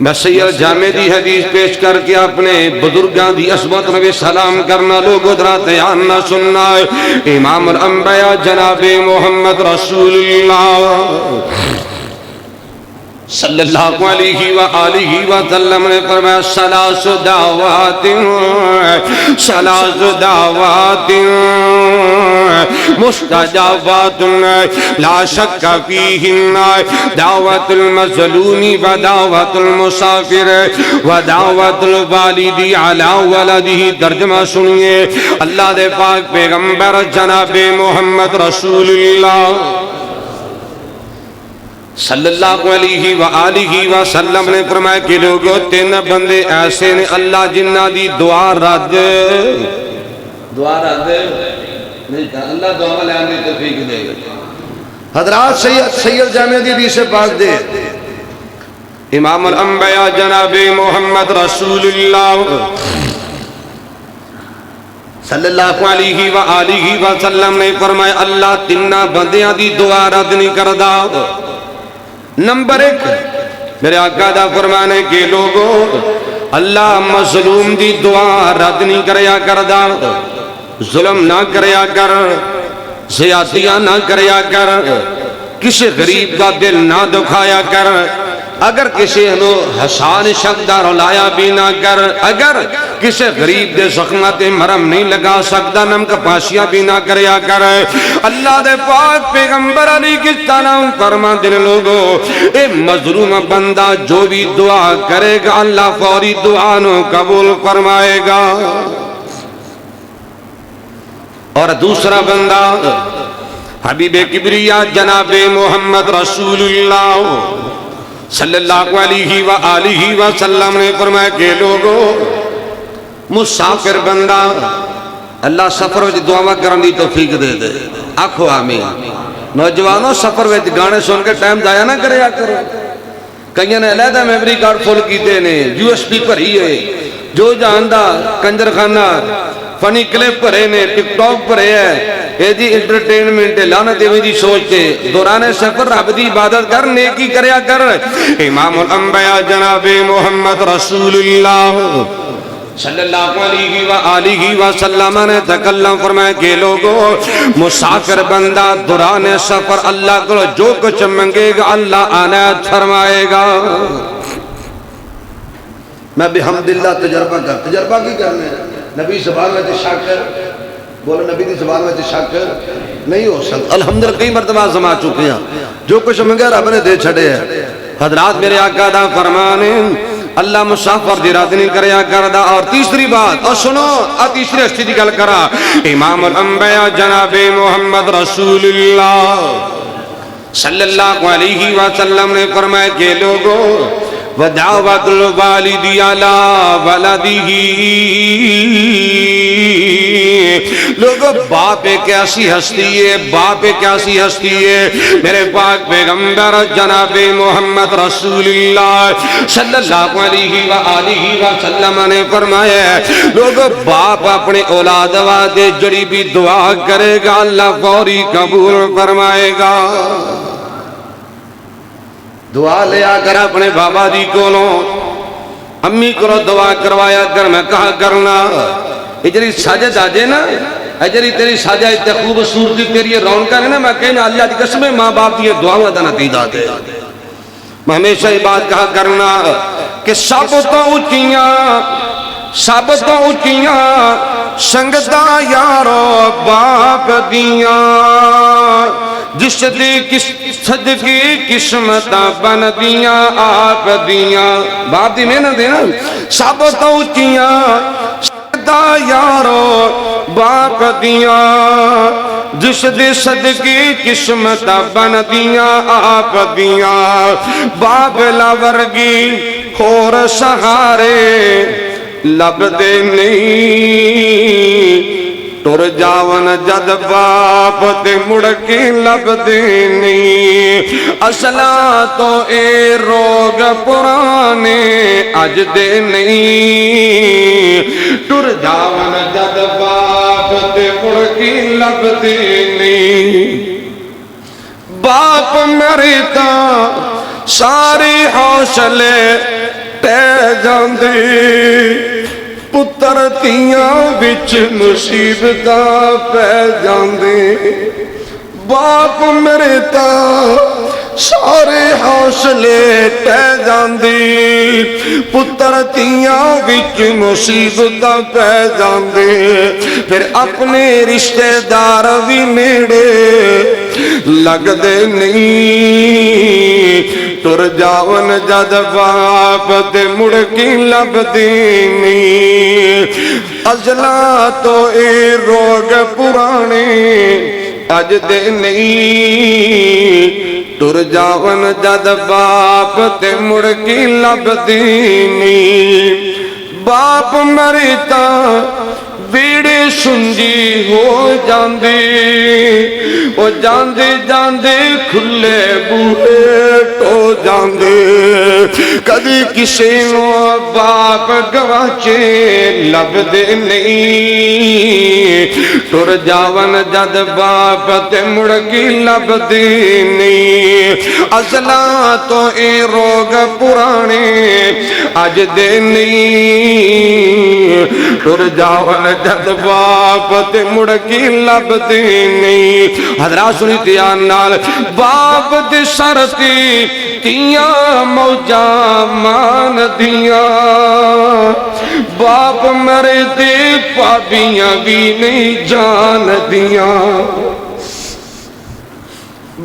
میں سید جامع دی حدیث پیش کر کے اپنے بزرگاں دی عظمت نبی سلام کرنا لوگ ادرات آنا سننا امام الانبیاء جناب محمد رسول اللہ صلی اللہ علیہ وآلہ وسلم نے فرمایا ثلاث دعوات مستجابات لا شک فیہن دعوت المظلوم و دعوت المسافر و دعوت الوالد علی ولدہ ترجمہ سنیے اللہ دے پاک پیغمبر جناب محمد رسول اللہ صلی اللہ علیہ وآلہ وسلم نے فرمایا کہ لوگوں تین بندے ایسے نے اللہ جنہ دی دعا رد نہیں کہا اللہ دعا والے آنے توفیق دے گا حضرات سید جامع دی حدیث پاک دے امام الانبیاء جناب محمد رسول اللہ صلی اللہ علیہ وآلہ وسلم نے فرمایا اللہ تین بندیاں دی دعا رد نہیں کردا نمبر ایک میرے آقا دا فرمانے کے لوگوں اللہ مظلوم دی دعا رد نہیں کریا کردا ظلم نہ کریا کر زیادتیاں نہ کریا کر کسی غریب کا دل نہ دکھایا کر اگر کسی نو حسان شکدہ رولایا بھی نہ کر اگر کسی غریب دے زخمت مرم نہیں لگا سکتا نمک پاشیاں بھی نہ کریا کر اللہ دے پاک پیغمبر علیہ کی سلام فرما دن لوگوں اے مظلوم بندہ جو بھی دعا کرے گا اللہ فوری دعا نو قبول فرمائے گا اور دوسرا بندہ حبیب کبریہ جناب محمد رسول اللہ صلی اللہ علیہ وآلہ وسلم نے فرمایا کہ لوگوں مسافر بندہ اللہ سفر وچ دعا کرن دی توفیق دے دے آکھو آمین نوجوانوں سفر وچ گانے سن کے ٹائم ضائع نہ کریا کرو کئیاں نے علیحدہ میموری کارڈ فل کیتے نے یو ایس پی بھری ہے جو جاندا کنجر خانہ فنی کلپ بھرے نے ٹک ٹاک بھرے ہے اے جی انٹرٹینمنٹ لعنت ایویں دی سوچتے دوران سفر رب دی عبادت کر نیکی کریا کر امام الانبیاء جناب محمد رسول اللہ صلی اللہ علیہ وآلہ وسلم نے تکلم فرمایا کہ لوگوں مسافر بندہ دوران سفر اللہ کو جو کچھ منگے گا اللہ عنایت فرمائے گا میں بحمداللہ تجربہ کی کرنے نبی زبان میں شاکر بولو نبی دی زبان میں شاکر نہیں ہو سکتا الحمدللہ کئی مرتبہ سما چکے ہیں جو کچھ منگے رب نے دے چھڑے ہیں حضرات میرے آقا دا فرمانے اللہ مسافر دی رات نہیں کریا کردا اور تیسری بات اور سنو تیسری ہستی دی گل کرا امام الانبیاء جناب محمد رسول اللہ صلی اللہ علیہ وسلم نے فرمایا کہ لوگوں ودعوت الوالد علی ولدہ. لوگوں باپ ایک ایسی ہستی ہے، باپ ایک ایسی ہستی ہے. میرے پاک پیغمبر جناب محمد رسول اللہ صلی اللہ علیہ وآلہ وسلم نے فرمایا لوگوں باپ اپنے اولاد واسطے جڑی بھی دعا کرے گا اللہ فوری قبول فرمائے گا. دعا لیا کر اپنے بابا جی کو لو، امی کو دعا کروایا کر. میں کہا کرنا یہ جری ساجد آجے نا، اجری تیری ساجہ اتنے خوبصورتی تیری رونقاں ہے نا، میں کہنا اللہ دی قسم ماں باپ دی دعاواں دا نتیجہ دے. میں ہمیشہ یہ بات کہا کرنا کہ سب تو اونچیاں سنگتا یارو باپ دیاں، جس دی صدقی قسمتاں بن دیاں آپ دیاں. باپ دی محنت ہے نا. سب تو اونچیاں سنگتا یارو باپ دیاں، جس دی صدقی قسمتاں بن دیاں آپ دیاں. باپ لاورگی خور سہارے لب دے نہیں، ٹر جاون جد باپ تے مڑ کے لب دے نہیں. اصلا تو اے روگ پرانے اج دے نہیں، ٹر جاون جد باپ تے مڑ کے لب دے نہیں. باپ مرتا سارے حوصلے ٹہ جاندے، پتر تیاں وچ مصیبتاں پہ جاندے. باپ مرتا سارے حوصلے ٹہ جاندے، پتر تیاں وچ مصیبتاں پہ جاندے. پھر اپنے رشتہ دار بھی نیڑے لگ دے نہیں، ٹر جاون جد باپ تے مڑ کی لب دینی. ازلا تو اے روگ پرانے اج دے نہیں، ٹر جاون جد باپ تے مڑ کی لب دینی. باپ مرتا بیڑے سنجی ہو جاندے، وہ جاندے جاندے کھلے بوہے ٹو جاندے. کدی کسی نو باپ گواچے لب دے نہیں، ٹر جاون جد باپ تے مڑ کی لب دے نہیں. اصلا تو اے روگ پرانے اج دے نہیں، ٹر جاون جد باپ تے مڑ کی لب دے نہیں. حضرات سنی دھیان نال، باپ دے سرتی تیاں موجاں مان دیاں، باپ مرے دے پابیاں بھی نہیں جان دیاں.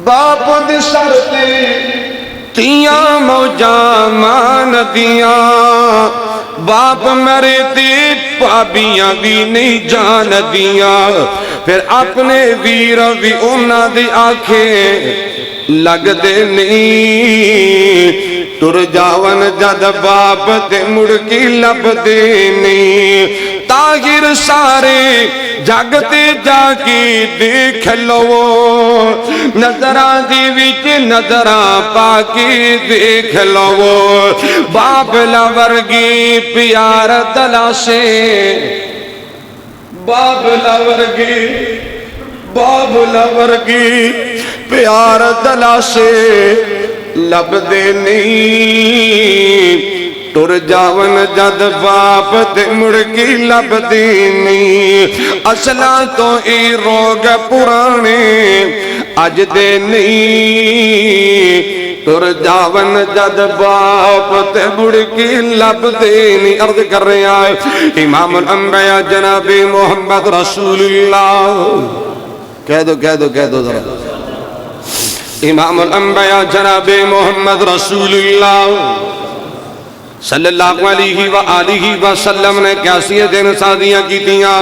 باپ دے سرتی تیاں موجاں مان دیاں، باپ مرے دے پابیاں بھی نہیں جان دیاں. پھر اپنے ویر بھی انہاں دی آنکھیں لگ دے نہیں، ٹر جاون جد باپ تے مڑ کی لب دے نہیں. طاہر سارے جگتے جا کے دیکھ لو، نظراں دی وچ نظراں پا کے دیکھ لو. باپ لاورگی پیار تلاشے، باپ لاورگی پیار تلاشے لب دے نہیں، ٹر جاون جد باپ تے مڑ کی لب دے نہیں. اصلا تو اے روگ پرانے اج دے نہیں، ٹر جاون جد باپ تے مڑ کی لب دے نہیں. عرض کر رہے ہیں امام الانبیاء جناب محمد رسول اللہ. کہہ دو ذرا امام الانبیاء جناب محمد رسول اللہ صلی اللہ علیہ وآلہ وسلم نے کیسی دن سازیاں کی تیاں.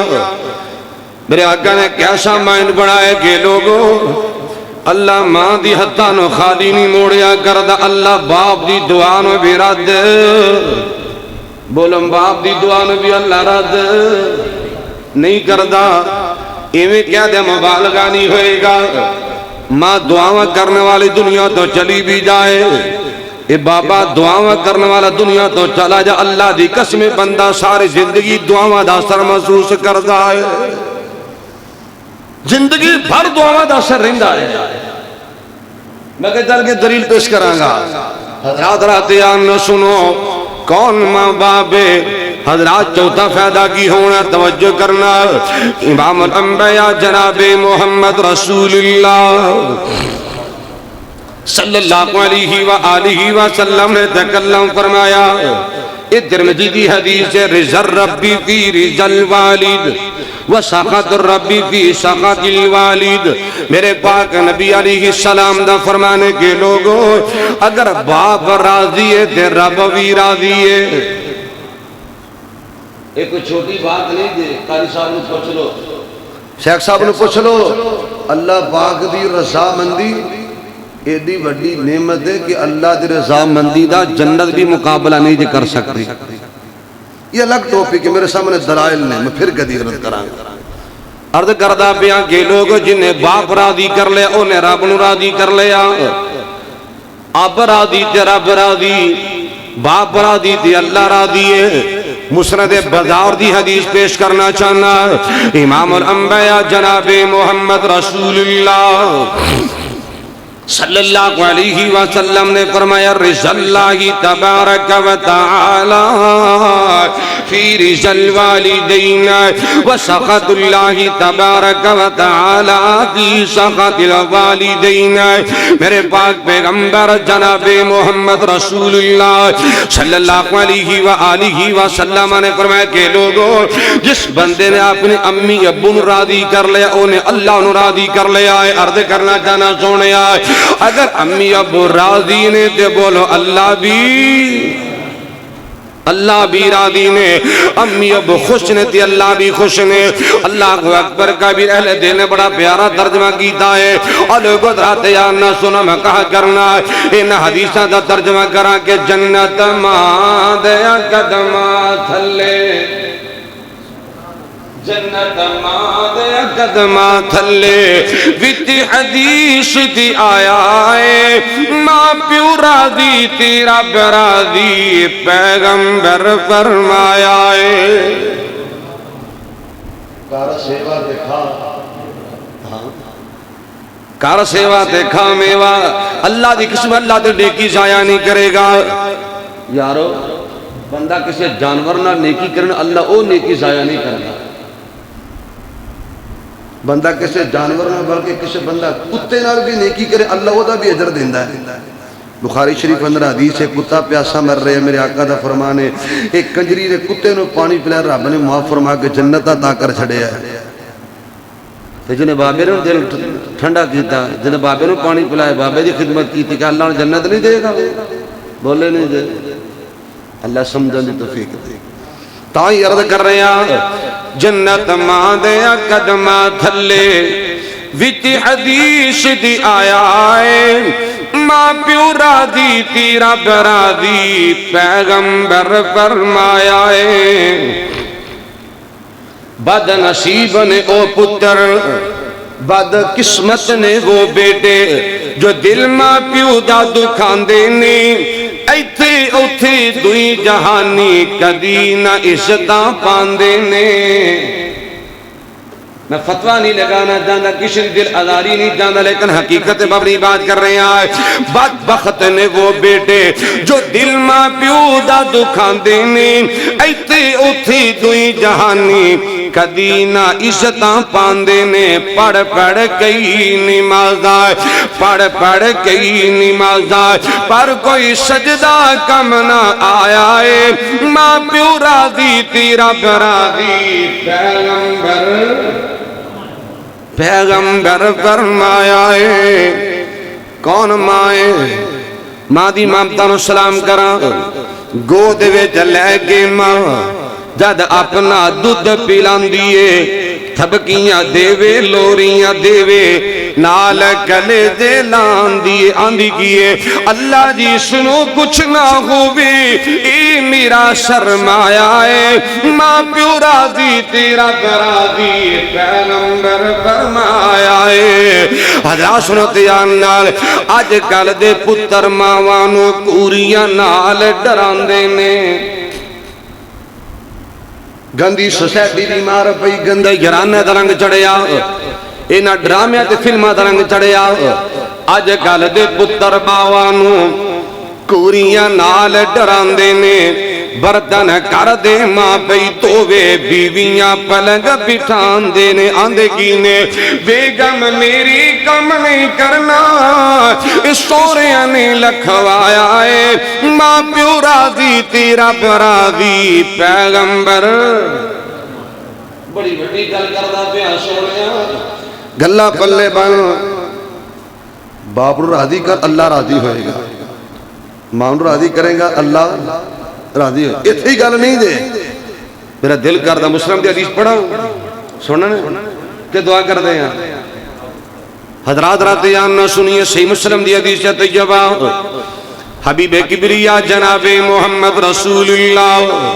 میرے آقا نے کیسا مائن بڑھائے کہ لوگوں اللہ ماں دی ہتھاں نو خالی نہیں موڑیا کردا، اللہ باپ دی دعا نو بھی رد، بولم باپ دی دعا نو بھی اللہ رد نہیں کردا۔ ایویں کیا دے مبالغہ نہیں ہوئے گا، ماں دعاواں کرنے والی دنیا تو چلی بھی جائے، اے بابا دعاواں کرنے والا دنیا تو چلا جا، اللہ دی قسم بندہ ساری زندگی دعاواں دا اثر محسوس کردا ہے، زندگی بھر دعاواں دا اثر رہندا ہے۔ میں کہ چل کے دلیل پیش کراں گا، حضرات راتیان نو سنو، کون ماں باپ ہے؟ حضرات چوتھا فائدہ کی ہونا توجہ کرنا، امام الانبیاء جناب محمد رسول اللہ صلی اللہ علیہ وآلہ وسلم نے تکلم فرمایا، ترمذی کی حدیث ہے، رضا ربی فی رضا الوالد وسخط الربی فی سخط الوالد۔ میرے پاک نبی علیہ السلام دا فرمانے کے لوگوں، اگر باپ راضی ہے تے رب بھی راضی ہے۔ ایک کوئی چھوٹی بات نہیں دے، قاری صاحب نے پوچھ لو، شیخ صاحب نے پوچھ لو، اللہ پاک دی رضا مندی ایڈی وڈی نعمت ہے کہ اللہ دی رضا مندی دا جنت بھی مقابلہ نہیں جے کر سکتی۔ یہ الگ ٹاپک ہے، میرے سامنے دلائل نے، میں پھر کدی غلط کران عرض کردہ بیاں کے لوگ جنہیں باپ راضی کر لیا انہیں رب نو راضی کر لیا، اب راضی تے رب راضی، باپ راضی تے اللہ راضی ہے۔ مسند بزار دی حدیث پیش کرنا چاہنا، امام الانبیاء جناب محمد رسول اللہ صلی اللہ علیہ وسلم نے فرمایا، رضا اللہ تبارک و تعالی فی رضا الوالدین وسخط اللہ تبارک و تعالی فی سخط الوالدین۔ میرے پاک پیغمبر جناب محمد رسول اللہ صلی اللہ علیہ وآلہ وسلم نے فرمایا کہ لوگوں، جس بندے نے اپنے امی ابو نو راضی کر لیا انہیں اللہ نو راضی کر لیا ہے۔ عرض کرنا چاہنا سونے آئے، اگر امی ابو راضی نے تے بولو اللہ بھی راضی نے، امی ابو خوش نے تے اللہ بھی خوش نے۔ اللہ اکبر کا بھی اہل دل نے بڑا پیارا ترجمہ کیتا ہے، اور لوگوں درات یا نہ سنا میں کہا کرنا ان حدیثہ دا ترجمہ کرا کہ جنت ماں دیا قدمہ تھلے، جنت ماں دیا قدمہ تھلے، ویتی حدیث دی آیا ہے، ماں پیو راضی تیرا براضی، پیغمبر فرمایا ہے۔ کار سیوا دیکھا، کار سیوا دیکھا میوہ، اللہ دی قسم اللہ دی نیکی ضائع نہیں کرے گا۔ یارو بندہ کسی جانور نہ نیکی کرنا، اللہ او نیکی ضائع نہیں کرنا۔ بندہ کسی جانور نہ بلکہ کسی بندہ کتے نال بھی نیکی کرے، اللہ وہ دا بھی اجر دیندہ ہے۔ بخاری شریف اندر حدیث ہے، کتا پیاسا مر رہے ہیں، میرے آقا دا فرمانے، ایک کنجری نے کتے نو پانی پلایا، رب نے معاف فرما کے جنت عطا کر چھڑے ہے۔ تو جنہیں بابے نے دل ٹھنڈا کیتا، جنہیں بابے نے پانی پلایا، بابے دی خدمت کی تھی کہ اللہ نے جنت نہیں دے گا، بولے نہیں دے، اللہ سمجھن دی توفیق دے۔ تائی عرض کر رہے ہیں، جنت ماں دیا قدمہ تھلے، ویتی حدیث دی آیا ہے، ماں پیو راضی تیرا براضی، پیغمبر فرمایا ہے۔ بد نصیب نے او پتر، بد قسمت نے وہ بیٹے، جو دل ماں پیو دا دکھان دینے، ایتھے اوتھے دوئی جہانی کدی نہ عزتاں پاندے نے۔ میں فتوہ نہیں لگانا جانا، کسی دل ازاری نہیں جانا، لیکن حقیقت بابری بات کر رہے ہیں۔ بدبخت نے وہ بیٹے جو دل ماں پیو دا دکھان دینے، ایتھے اوتھے دوئی جہانی کدی نہ عزتاں پاندے نے۔ پڑھ پڑھ کئی نمازاں، پڑھ پڑھ کئی نمازاں، پر کوئی سجدہ کم نہ آیا ہے، ماں پیو راضی تیرا براضی، پیغمبر فرمایا ہے۔ کون مائے ماں دی مامتاں نو سلام کراں، گود وچ لے کے ماں جد اپنا دودھ پیلاندی ہے، تھبکیاں دیوے لوریاں دیوے نال کلے دے لاندی آندھی کیے اللہ جی سنو کچھ نہ ہوئے اے میرا شرمایا ہے ماں پیو راضی تیرا راضی پیغمبر فرمایا ہے حضرات سنو تیان نال آج کل دے پتر ماوانو کوریاں نال ڈران دینے گندی سوسائٹی دی مار پئی گندے گھرانے دا رنگ چڑھیا اینا ڈرامیاں تے فلماں دا رنگ چڑھیا اج کل دے پتر باوانو کوریاں نال ڈران دینے برتن کر دے ماں پئی تووے بیویاں پلنگ بٹھان دینے آندے کینے بیگم میری کم نہیں کرنا اس سوریاں نے لکھوایا ہے ماں پیو راضی تیرا راضی پیغمبر بڑی بڑی گل کردا پیا سونیا گلا پلے بن باپ نو راضی کر اللہ راضی ہوئے گا ماں نو راضی کرے گا اللہ راضی ہوئے اتنی گل نہیں دے میرا دل کردا مسلم دی حدیث پڑھا سننے کہ دعا کر دے ہیں حضرات رات جاننا سنیے صحیح مسلم دی حدیث طیبہ حبیب کبریا جناب محمد رسول اللہ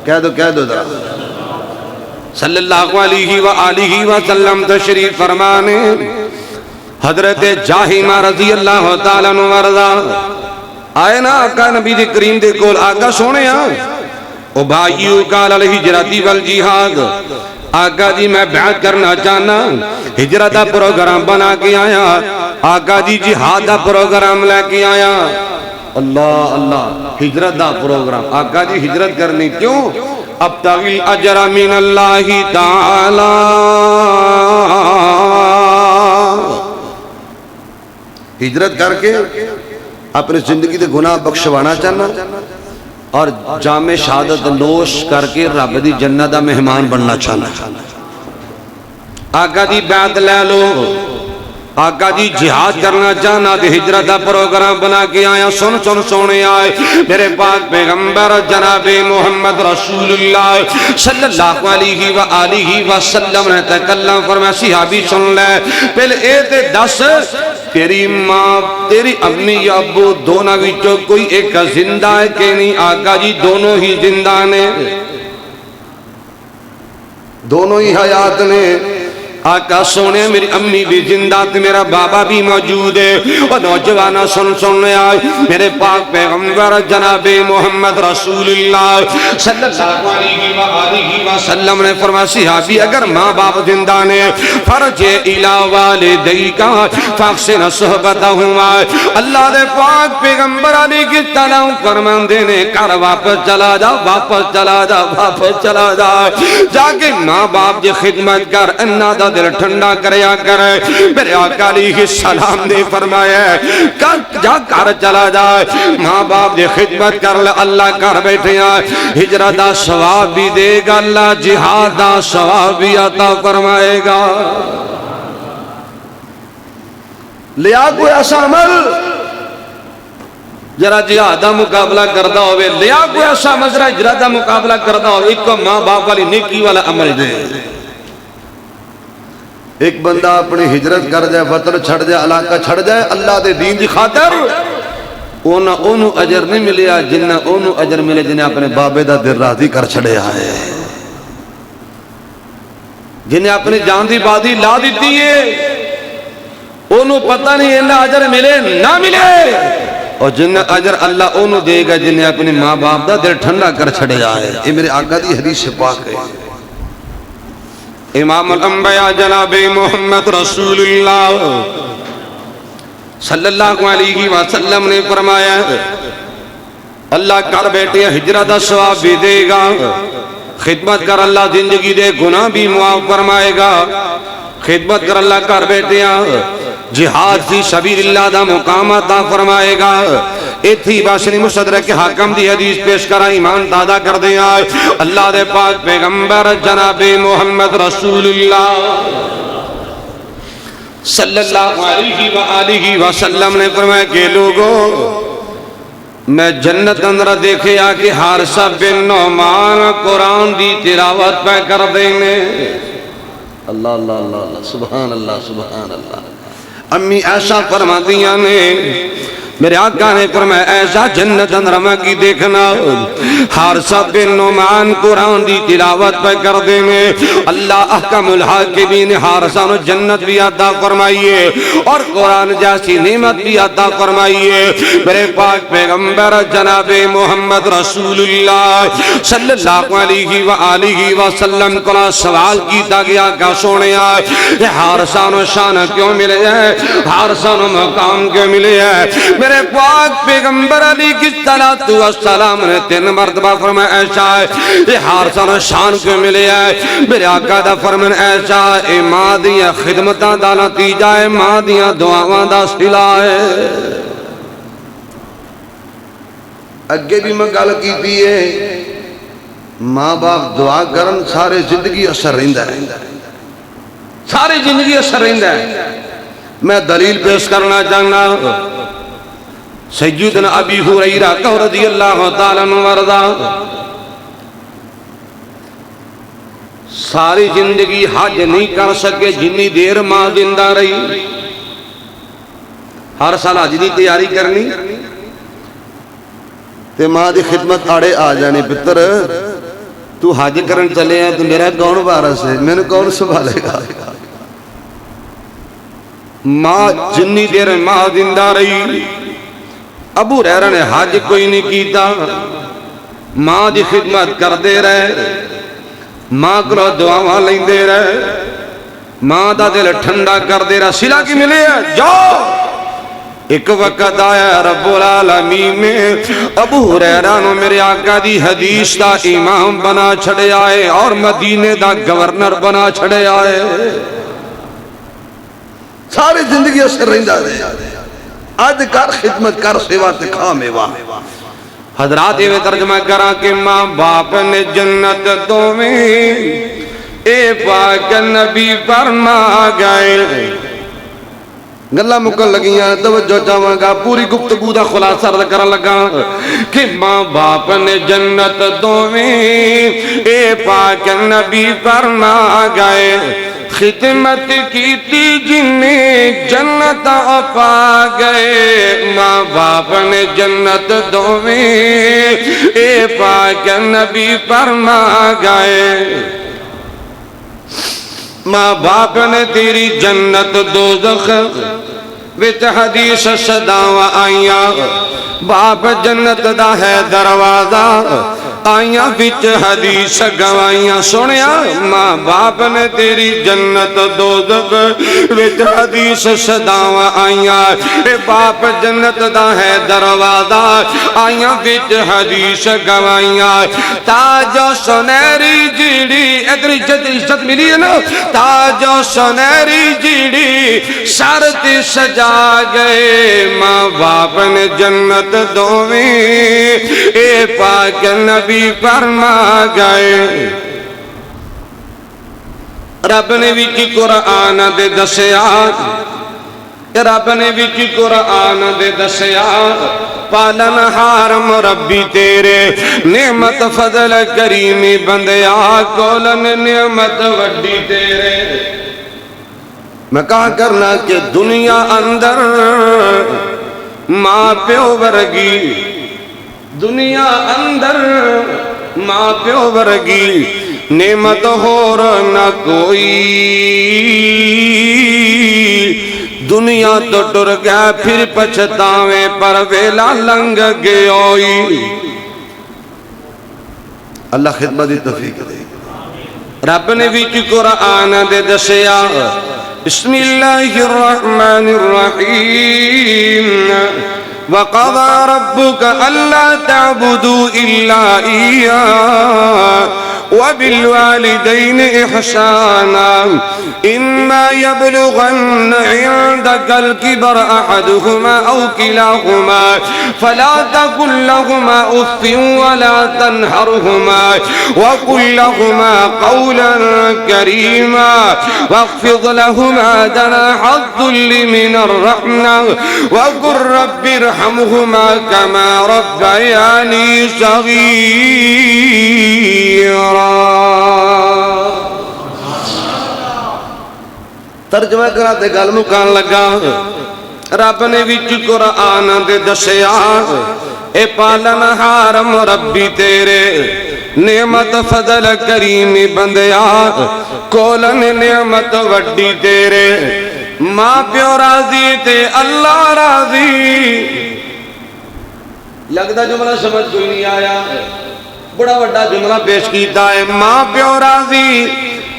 کہہ دو ذرا صلی اللہ علیہ وآلہ وسلم تشریف فرمانے حضرت جاہمہ رضی اللہ تعالیٰ عنہ ورضا آئے نا آقا نبی دی کریم دے کول آقا سونے او بھائیو قال الہجرتی والجہاد آقا جی میں بیعت کرنا چاہنا ہجرت دا پروگرام بنا کے آیا آقا جی جہاد دا پروگرام لے کے آیا اللہ اللہ ہجرت دا پروگرام آقا جی ہجرت کرنی کیوں ابتغی الاجر من اللہ تعالی ہجرت کر کے اپنے زندگی دے گناہ بخشوانا چاہنا اور جامع شہادت نوش کر کے رب دی جنت دا مہمان بننا چاہنا آقا دی بیعت لے لو آقا جی جہاد کرنا چاہنا تے ہجرت دا پروگرام بنا کے آیا سن سونے آئے میرے پاک پیغمبر جناب محمد رسول اللہ صلی اللہ علیہ وآلہ وسلم نے تکلم فرمایا صحابی سن لے پہلے اے تے دس تیری ماں تیری امی یا ابو دونوں وچوں کوئی ایک زندہ ہے کہ نہیں آقا جی دونوں ہی زندہ نے دونوں ہی حیات نے آقا سونے میری امی بھی زندہ تھی میرا بابا بھی موجود ہے اور نوجوانہ سننے آئے میرے پاک پیغمبر جناب محمد رسول اللہ صلی اللہ علیہ وآلہ وسلم نے فرمایا صحابی اگر ماں باپ زندہ نے فرجع الی والدیکا فاحسن صحبتہما اللہ دے پاک پیغمبر علی کی طرح فرماندے نے کر واپس چلا جا واپس چلا جا واپس چلا جا جا کے ماں باپ دی خدمت کر انہا دا دل ٹھنڈا کریا کرے میرے آقا علیہ السلام نے فرمایا جا کر چلا جائے ماں باپ دی خدمت کر لے اللہ کر بیٹھے آئے ہجرت دا ثواب بھی دے گا اللہ جہاد دا ثواب بھی عطا فرمائے گا لیا کوئی ایسا عمل جرا جہاد دا مقابلہ کردہ ہوئے لیا کوئی ایسا مزرہ ہجرت دا مقابلہ کردہ ہوئے ایک کو ماں باپ والی نیکی والا عمل دے ایک بندہ اپنی ہجرت کر جائے وطن چھڑ جائے علاقہ چھڑ جائے اللہ دے دین دی خاطر اونو اجر نہیں ملیا جنہ اونو اجر ملے جنہیں اپنے بابے دا دل راضی کر چھڑے آئے جنہیں اپنی جان دی بادی لا دیتی ہے اونو پتہ نہیں اللہ اجر ملے نہ ملے اور جنہ اجر اللہ اونو دے گا جنہیں اپنے ماں باپ دا دل ٹھنڈا کر چھڑے آئے یہ میرے آقا دی حدیث پاک ہے امام الانبیاء جناب محمد رسول اللہ صلی اللہ علیہ وسلم نے فرمایا اللہ کر بیٹے ہجرت دا ثواب بھی دے گا خدمت کر اللہ زندگی دے گناہ بھی معاف فرمائے گا خدمت کر اللہ کر بیٹے جہاد فی سبیل اللہ دا مقام عطا فرمائے گا ایتھی باشری مصدرک حاکم دی حدیث پیش کرا ایمان دادا کر دیں آئے اللہ دے پاک پیغمبر جناب محمد رسول اللہ صلی اللہ علیہ وآلہ وسلم نے فرمایا کہ لوگوں میں جنت اندر دیکھے آ کہ حارثہ بن نعمان قرآن دی تلاوت پہ کر دینے اللہ اللہ اللہ اللہ سبحان اللہ سبحان اللہ۔ امی ایسا فرما دیا نے میرے آقا نے فرمایا ایسا جنت اندرما کی دیکھنا حارثہ بن نعمان قرآن دی تلاوت پہ کر دینے اللہ احکم الحاکمین حارثہ نے جنت بھی عطا فرمائیے اور قرآن جیسی نعمت بھی عطا فرمائیے۔ میرے پاک پیغمبر جناب محمد رسول اللہ صلی اللہ علیہ وآلہ وسلم کو سوال کیتا گیا کہ سونے آئے حارثہ نے شان کیوں ملے ہے، حارثہ نے مقام کیوں ملے ہے؟ میرے پاک پیغمبر علیہ کی صلاۃ والسلام نے 3 مرتبہ فرمایا ایسا ہے یہ حارثہ نے شان کیوں ملے ہے؟ میرے آقا دا فرمان ایسا ہے ماں دیا خدمتاں دا نتیجہ ہے، ماں دیا دعاواں دا صلہ ہے۔ اگے بھی میں گل کیتی ہے ماں باپ دعا کرن سارے زندگی اثر رہندا ہے، ساری زندگی اثر رہندا ہے۔ میں دلیل پیش کرنا چاہنا سیدنا ابی ہریرہ رضی اللہ تعالیٰ عنہ وارضا ساری زندگی حج نہیں کر سکے جنی دیر ماں زندہ رہی۔ ہر سال حج دی تیاری کرنی تے ماں دی خدمت آڑے آ جانی پتر تو حج کرن چلے ہیں تو میرا کون وارث ہے، میں نے کون سنبھالے گا؟ ماں جنی دیر ماں زندہ رہی ابو ہریرہ نے حج کوئی نہیں کیتا، ماں دی خدمت کر دے رہے، ماں کو دعاواں لیں دے رہے، ماں دا دل ٹھنڈا کر دے رہا۔ صلہ کی ملے ہے جاؤ۔ ایک وقت آیا رب العالمین نے ابو ہریرہ نو میرے آقا دی حدیث دا امام بنا چھڑے آئے اور مدینے دا گورنر بنا چھڑے آئے۔ ساری زندگی اثر رہندا رہے آج کر خدمت کر سیوا تے کھا میوا۔ حضرات یہ ترجمہ کرا کہ ماں باپ نے جنت دوویں اے پاک نبی فرما گئے۔ گلہ مکل لگیاں توجہ چاہواں گا پوری گفتگو دا خلاصہ رد کرن لگا کہ ماں باپ نے جنت دوویں اے پاک نبی فرما گئے۔ خدمت کی تھی جنہیں جنت پا گئے، ماں باپ نے جنت دوویں اے پاک نبی فرما گئے۔ ماں باپ نے تیری جنت دوزخ وچ حدیث صداواں آئیاں، باپ جنت دا ہے دروازہ آئیاں وچ حدیث گوائیاں۔ سنیا ماں باپ نے تیری جنت دوزخ وچ حدیث صداواں آئیاں، اے باپ جنت دا ہے دروازہ آئیاں وچ حدیث گوائیاں۔ تاج و سنہری جیڑی ادھر عزت ملی ہے نا، تاج و سنہری جیڑی شرط سجا گئے، ماں باپ نے جنت دوویں اے پاک نبی فرما گئے۔ رب نے وچ قرآن دے دسیا، رب نے وچ قرآن دے دسیا پالن ہار مربی تیرے نعمت فضل کریمی بندیا کولن نعمت وڈی تیرے۔ میں کہا کرنا کہ دنیا اندر ماں پیو ورگی، دنیا اندر ماں پیو ورگی نعمت ہور نہ کوئی، دنیا تو ٹر گیا پھر پچھتاویں پر ویلا لنگ گیوئی۔ اللہ خدمت دی توفیق دے۔ رب نے وچ قرآن دے دسیا بسم اللہ الرحمن الرحیم وَقَضَى رَبُّكَ أَلَّا تَعْبُدُوا إِلَّا إِيَّاهُ وَبِالْوَالِدَيْنِ إِحْسَانًا إِمَّا يَبْلُغَنَّ عِندَكَ الْكِبَرَ أَحَدُهُمَا أَوْ كِلَاهُمَا فَلَا تَقُل لَّهُمَا أُفٍّ وَلَا تَنْهَرْهُمَا وَقُل لَّهُمَا قَوْلًا كَرِيمًا وَاخْفِضْ لَهُمَا جَنَاحَ الذُّلِّ مِنَ الرَّحْمَةِ وَقُل رَّبِّ ارْحَمْهُمَا كَمَا رَبَّيَانِي صَغِيرًا۔ ترجمہ کرا تے گل مکان لگا رب نے وچ قرآن دے دسیا اے پالن ہار مربی تیرے نعمت فضل کریم بندیا کولن نعمت وڈی تیرے ماں پیو راضی تے اللہ راضی لگتا جملہ سمجھ کوئی نہیں آیا بڑا بڑا جملہ پیش کیتا ہے ماں پیو راضی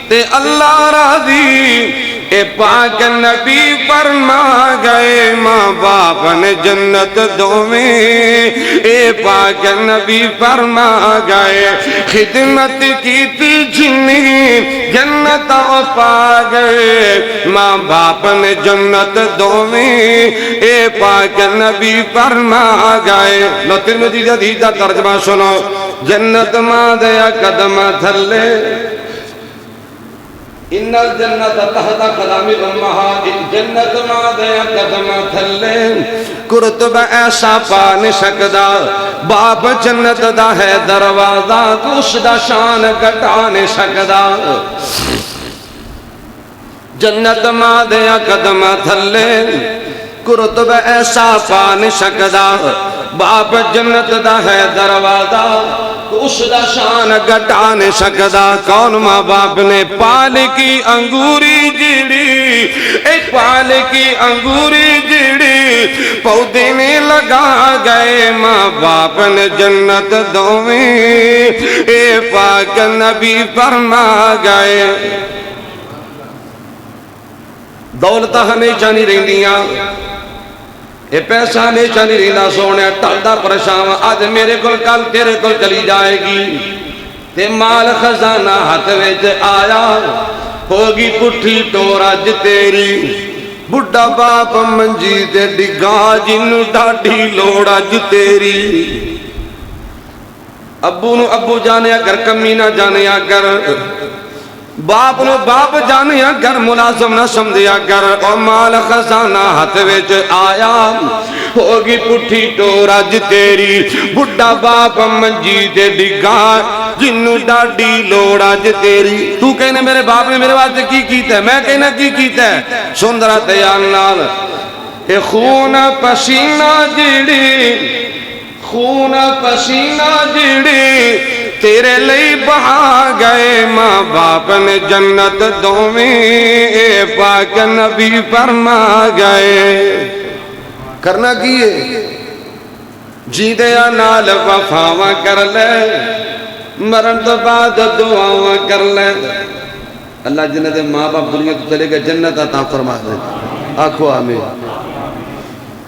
تے اللہ راضی اے پاک نبی فرما گئے ماں باپ نے جنت دوویں اے پاک نبی فرما گئے خدمت کی تھی جنی جنت پا گئے ماں باپ نے جنت دوویں اے پاک نبی فرما گئے لو ترمذی حدیث دا ترجمہ سنو جنت ماں دیا قدم تھلے ان الجنت تحت قدم امہات جنت ماں دیا قدم تھلے کرتب ایسا پا نہیں سکدا باپ جنت دا ہے دروازہ تو اس دا شان گھٹا نہیں سکدا جنت ماں دیا قدم تھلے کرتب ایسا پا نہیں سکدا باپ جنت دا ہے دروازہ اس دا شان گھٹا نہیں سکدا کون ماں باپ نے پال کی انگوری جڑی ایک پال کی انگوری جڑی پودے میں لگا گئے ماں باپ نے جنت دوویں اے پاک نبی فرما گئے دولتہ ہمیشہ نہیں رہندیاں اے پیسہ ہمیشہ نہیں رہندا سونے ٹلدا پریشان آج میرے کل کل تیرے کل چلی جائے گی تے مال خزانہ ہاتھ وچ آیا ہوگی پٹھی ٹور اج تیری بڈھا باپ منجی تے ڈگا جنوں ڈاڈی لوڑ اج تیری ابو نو ابو جانیا کر کمی نہ جانیا کر باپ نو باپ جانیا کر ملازم نہ سمجھیا کر او مال خزانہ ہاتھ وچ آیا ہوگی پٹھی ٹور اج تیری بڈھا باپ منجی تے ڈگا جنوں ڈاڈی لوڑ اج تیری تو کہنے میرے باپ نے میرے واسطے کی کیتا ہے میں کہنا کی کیتا ہے سن ذرا دھیان نال اے خون پسینہ جڑی خون پسینہ جڑی تیرے لئی بہا گئے ماں باپ نے جنت دوویں اے پاک نبی فرما گئے کرنا کیے جی دیا نال وفاواں کر لے مرن تو بعد دعاواں کر لے اللہ جنت ماں باپ دنیا تو چلے گئے جنت عطا فرما دے آنکھو آمین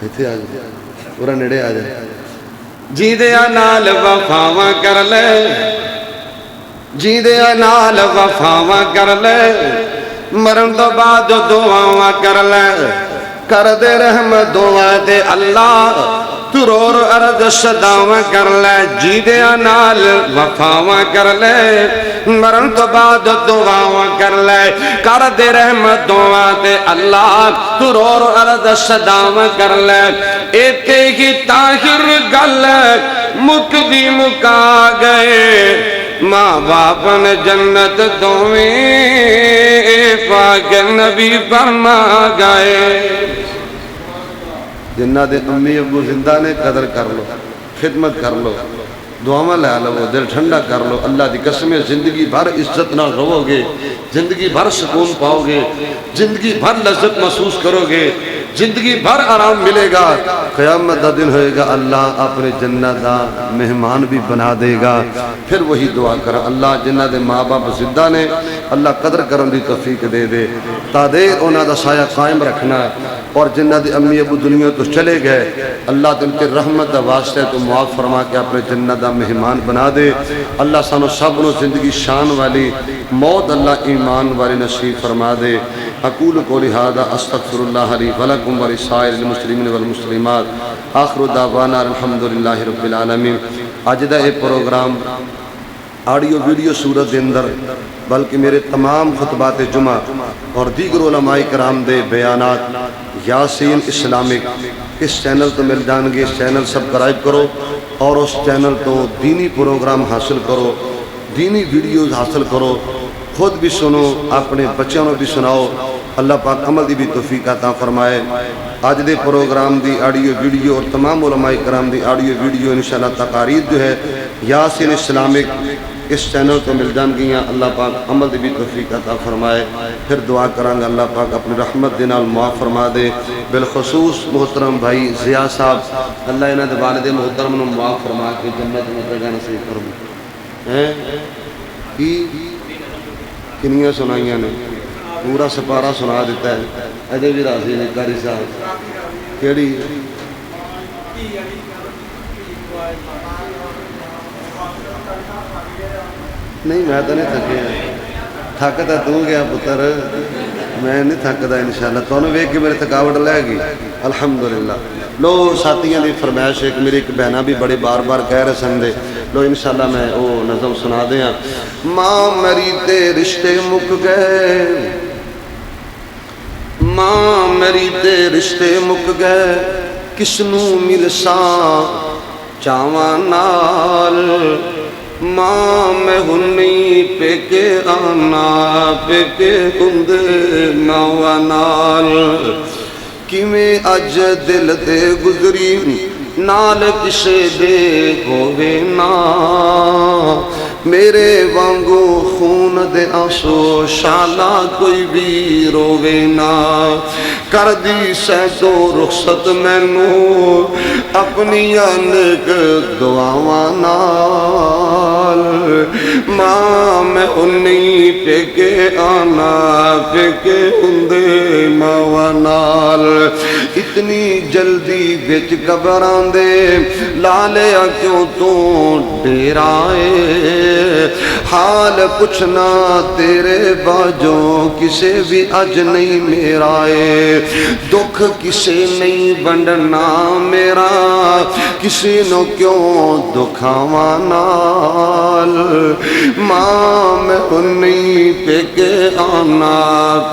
ایتھے آ جائے پورا نیڑے آ جائے جی دیا نال وفاواں کر لے جی دیا نال وفاواں کر لے مرن تو بعد دعاواں کر لے کر دے رحم دعا دے اللہ تو رو رو عرض صداواں کر لے جی دیا نال وفاواں کر لے مرن تو بعد دعاواں کر لے کر دے رحم دعا دے اللہ تو رو رو عرض صداواں کر لے ایتے ہی طاہر گل مک دی مکا گئے ماں باپ نے جنت دوویں اے پاک نبی فرما گئے جنہ دے امی ابو زندہ نے قدر کر لو خدمت کر لو دعاواں لے لو دل ٹھنڈا کر لو اللہ دی قسم زندگی بھر عزت نہ رہو گے زندگی بھر سکون پاؤ گے زندگی بھر لذت محسوس کرو گے زندگی بھر آرام ملے گا قیامت دا دن ہوئے گا اللہ اپنے جنت دا مہمان بھی بنا دے گا پھر وہی دعا کر اللہ جنہ دے ماں باپ زندہ نے اللہ قدر کرن دی توفیق دے دے تا دے انہاں دا سایہ قائم رکھنا اور جنہ دے امی ابو دنیا تو چلے گئے اللہ دن کے رحمت دا واسطہ تو معاف فرما کے اپنے جنت دا مہمان بنا دے اللہ سانو سب نو زندگی شان والی موت اللہ ایمان والی نصیب فرما دے اقول قولی ھذا استغفر اللہ لی ولکم ولسائر المسلمین والمسلمات آخر دعوانا الحمدللہ رب العالمین آج دا اے پروگرام آڈیو ویڈیو صورت دے اندر بلکہ میرے تمام خطبات جمعہ اور دیگر علماء کرام دے بیانات یاسین اسلامک اس چینل تو مل جان گے اس چینل سبسکرائب کرو اور اس چینل تو دینی پروگرام حاصل کرو دینی ویڈیوز حاصل کرو خود بھی سنو اپنے بچوں بھی سناؤ اللہ پاک عمل دی بھی توفیق عطا فرمائے۔ آج دے پروگرام دی آڈیو ویڈیو اور تمام علماء کرام دی آڈیو ویڈیو انشاءاللہ تقاریر جو ہے یاسین اسلامک اس چینل تو مل جان گیاں۔ اللہ پاک عمل دی بھی توفیق عطا فرمائے۔ پھر دعا کرانگا اللہ پاک اپنی رحمت دے نال معاف فرما دے۔ بالخصوص محترم بھائی ضیاء صاحب، اللہ انہاں دے والد محترم نو معاف فرما کے جنت میں جگہ نصیب فرما۔ کی کنیاں سنائیاں نے پورا سپارہ سنا دیتا ہے۔ اجے بھی راضی نے قاری صاحب کیڑی نہیں میں تو نہیں تھکیا، تھکتا تو گیا پتر، میں نہیں تھکتا انشاءاللہ۔ تو انہوں ویک کے میرے تھکاوٹ لے گی الحمدللہ۔ لو ساتھیاں دی فرمائش ایک میری ایک بہنہ بھی بڑے بار بار کہہ رہے سن دے، لو انشاءاللہ میں وہ نظم سنا دیا۔ ماں میری تے رشتے مک گئے، ماں میری تے رشتے مک گئے، کس نو ملساں چاواں نال، ماں میں ہنی پہ کے آنا پہ کے ہندے ماں نال، کیویں اج دل دے گزری نال کسے دے ہووے نا، میرے وانگو خون دے آنسو شالا کوئی بھی رووے نا، کر دی سینتو رخصت مینوں اپنی نیک دعاواں نال، ماں میں انی پہ کے آنا پہ کے ہندے ماں نال، اتنی جلدی بچ گھبران دے لالیا کیوں تو ڈیرائے، حال پوچھنا تیرے باجوں کسے بھی اج نہیں میرائے، دکھ کسے نہیں بنڈنا میرا کسی نو کیوں دکھاواں نال، ماں میں انی پہ کے آنا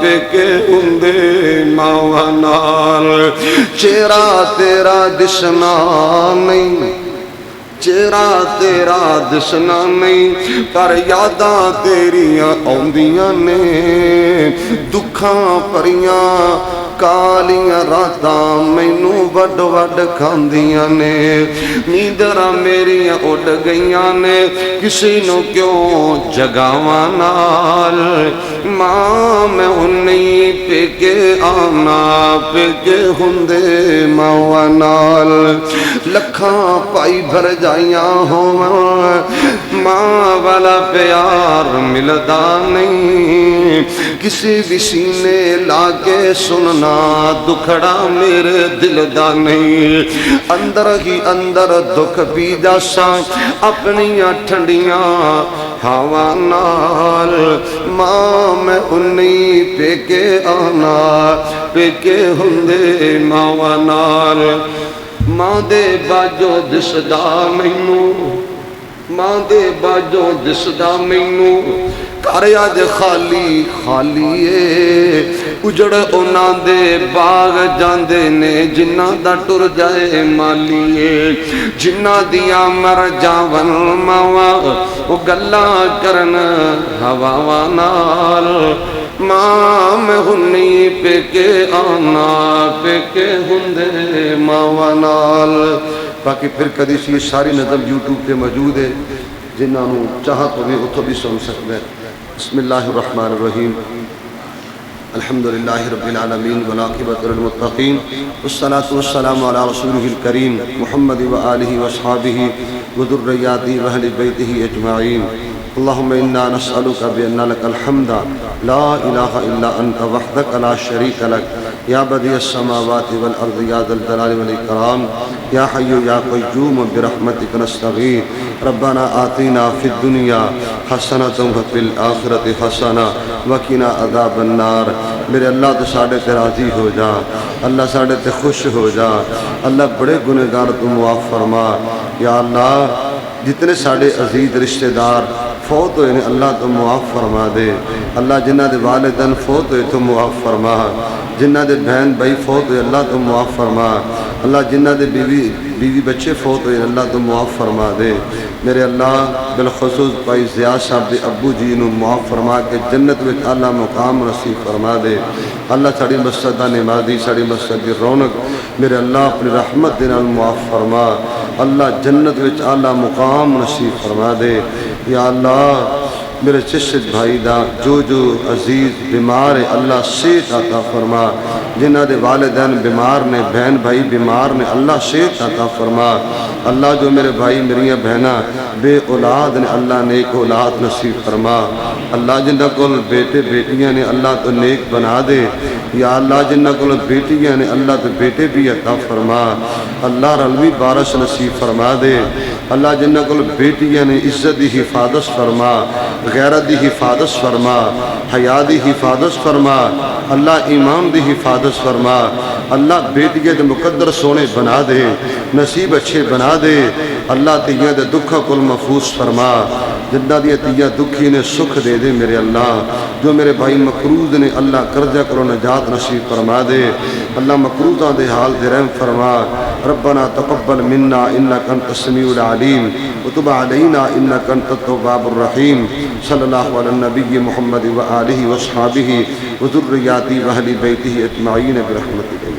پہ کے ہندے ماں نال، چہرہ تیرا دسنا نہیں، چہرہ تیرا دسنا نہیں، پر یاداں تیریاں آندیاں نے، دکھاں پریاں کالیاں راتاں مینوں وڈ وڈ کھاندیاں نے، نیندراں میریاں اڈ گئیاں نے کسی نو کیوں جگاواں نال، ماں میں انی پہ کے آنا پہ کے ہندے ماں نال، لکھاں پائی بھر جائیاں ہوواں ماں والا پیار ملدا نہیں، کسی بھی سینے لا کے سننا دکھڑا میرے دل دا نہیں، اندر ہی اندر دکھ پی جاساں اپنیاں ٹھنڈیاں ہوا نال، ماں میں انی پہ کے آنا پہ کے ہندے ماں نال، ماں دے باجو دسدا مینوں، ماں دے باجو دسدا مینوں، گھر اج خالی خالی اے، اجڑ انہاں دے باغ جاندے نے جنہاں دا ٹر جائے مالی اے، جنہاں دیاں مر جاون ماواں او گلاں کرن ہواواں نال، ماں میں ہنی پہ کے آنا پہ کے ہندے ماں نال۔ باقی پھر کدی سی ساری نظم یوٹیوب پہ موجود ہے، جنہاں نو چاہت ہوئے اتھو بھی سن سکتے ہیں۔ بسم اللہ الرحمن الرحیم، الحمدللہ رب العالمین والعاقبۃ للمتقین، والصلاة والسلام علی رسولہ الکریم محمد وآلہ وصحابہ وذریاتہ واہل بیتہ اجمعین۔ اللہم انا نسألک بأن لک الحمد لا الہ الا انت وحدک لا شریک لک یا بدیع السماوات والارض یا ذا الجلال والاکرام یا حی یا قیوم برحمتک نستغیث ربنا آتنا فی الدنیا حسنۃ وفی الآخرۃ حسنہ وقنا عذاب النار۔ میرے اللہ تو ساڑھے تے راضی ہو جا، اللہ ساڑھے تے خوش ہو جا، اللہ بڑے گنہگار تو معاف فرما۔ یا اللہ جتنے ساڑھے عزیز رشتہ دار فوت ہوئے نے اللہ تو معاف فرما دے، اللہ جنہ دے والدین فوت ہوئے تو معاف فرما، جنہ دے بہن بھائی فوت ہوئے اللہ تو معاف فرما اللہ جنہ دے بیوی بچے فوت ہوئے اللہ تو معاف فرما دے میرے اللہ بالخصوص بھائی زیاد صاحب دے ابو جی نو معاف فرما کے جنت وچ اللہ مقام نصیب فرما دے اللہ ساڑی مسجد دا نمازی ساڑی مسجد دی رونق میرے اللہ اپنی رحمت دے نال معاف فرما اللہ جنت وچ اللہ مقام نصیب فرما دے یا اللہ میرے چشت بھائی دا جو عزیز بیمار ہے اللہ صحت عطا فرما جنہ دے والدین بیمار نے بہن بھائی بیمار نے اللہ صحت عطا فرما اللہ جو میرے بھائی میریاں بہناں بے اولاد نے اللہ نیک اولاد نصیب فرما اللہ جنہ کول بیٹے بیٹیاں نے اللہ تو نیک بنا دے یا اللہ جنہ کول بیٹیاں نے اللہ تو بیٹے بھی عطا فرما اللہ رلوی بارش نصیب فرما دے اللہ جنہ کول بیٹیاں نے عزت دی حفاظت فرما غیرت دی حفاظت فرما حیا دی حفاظت فرما اللہ ایمان دی حفاظت فرما اللہ بیٹیاں دے مقدر سونے بنا دے نصیب اچھے بنا دے اللہ تیاں دے دکھا کل محفوظ فرما جنہ دیا تیاں دکھی نے سکھ دے دے میرے اللہ جو میرے بھائی مقروض نے اللہ قرضہ کرو نجات نصیب فرما دے اللہ مقروضہ دے حال دے رحم فرما ربنا تقبل منا انکا انت السمیع العلیم وتب علینا انکا انت التواب الرحیم صلی اللہ علی النبی محمد وآلہ وصحابہ وذریاتہ واہل بیتہ اجمعین برحمتک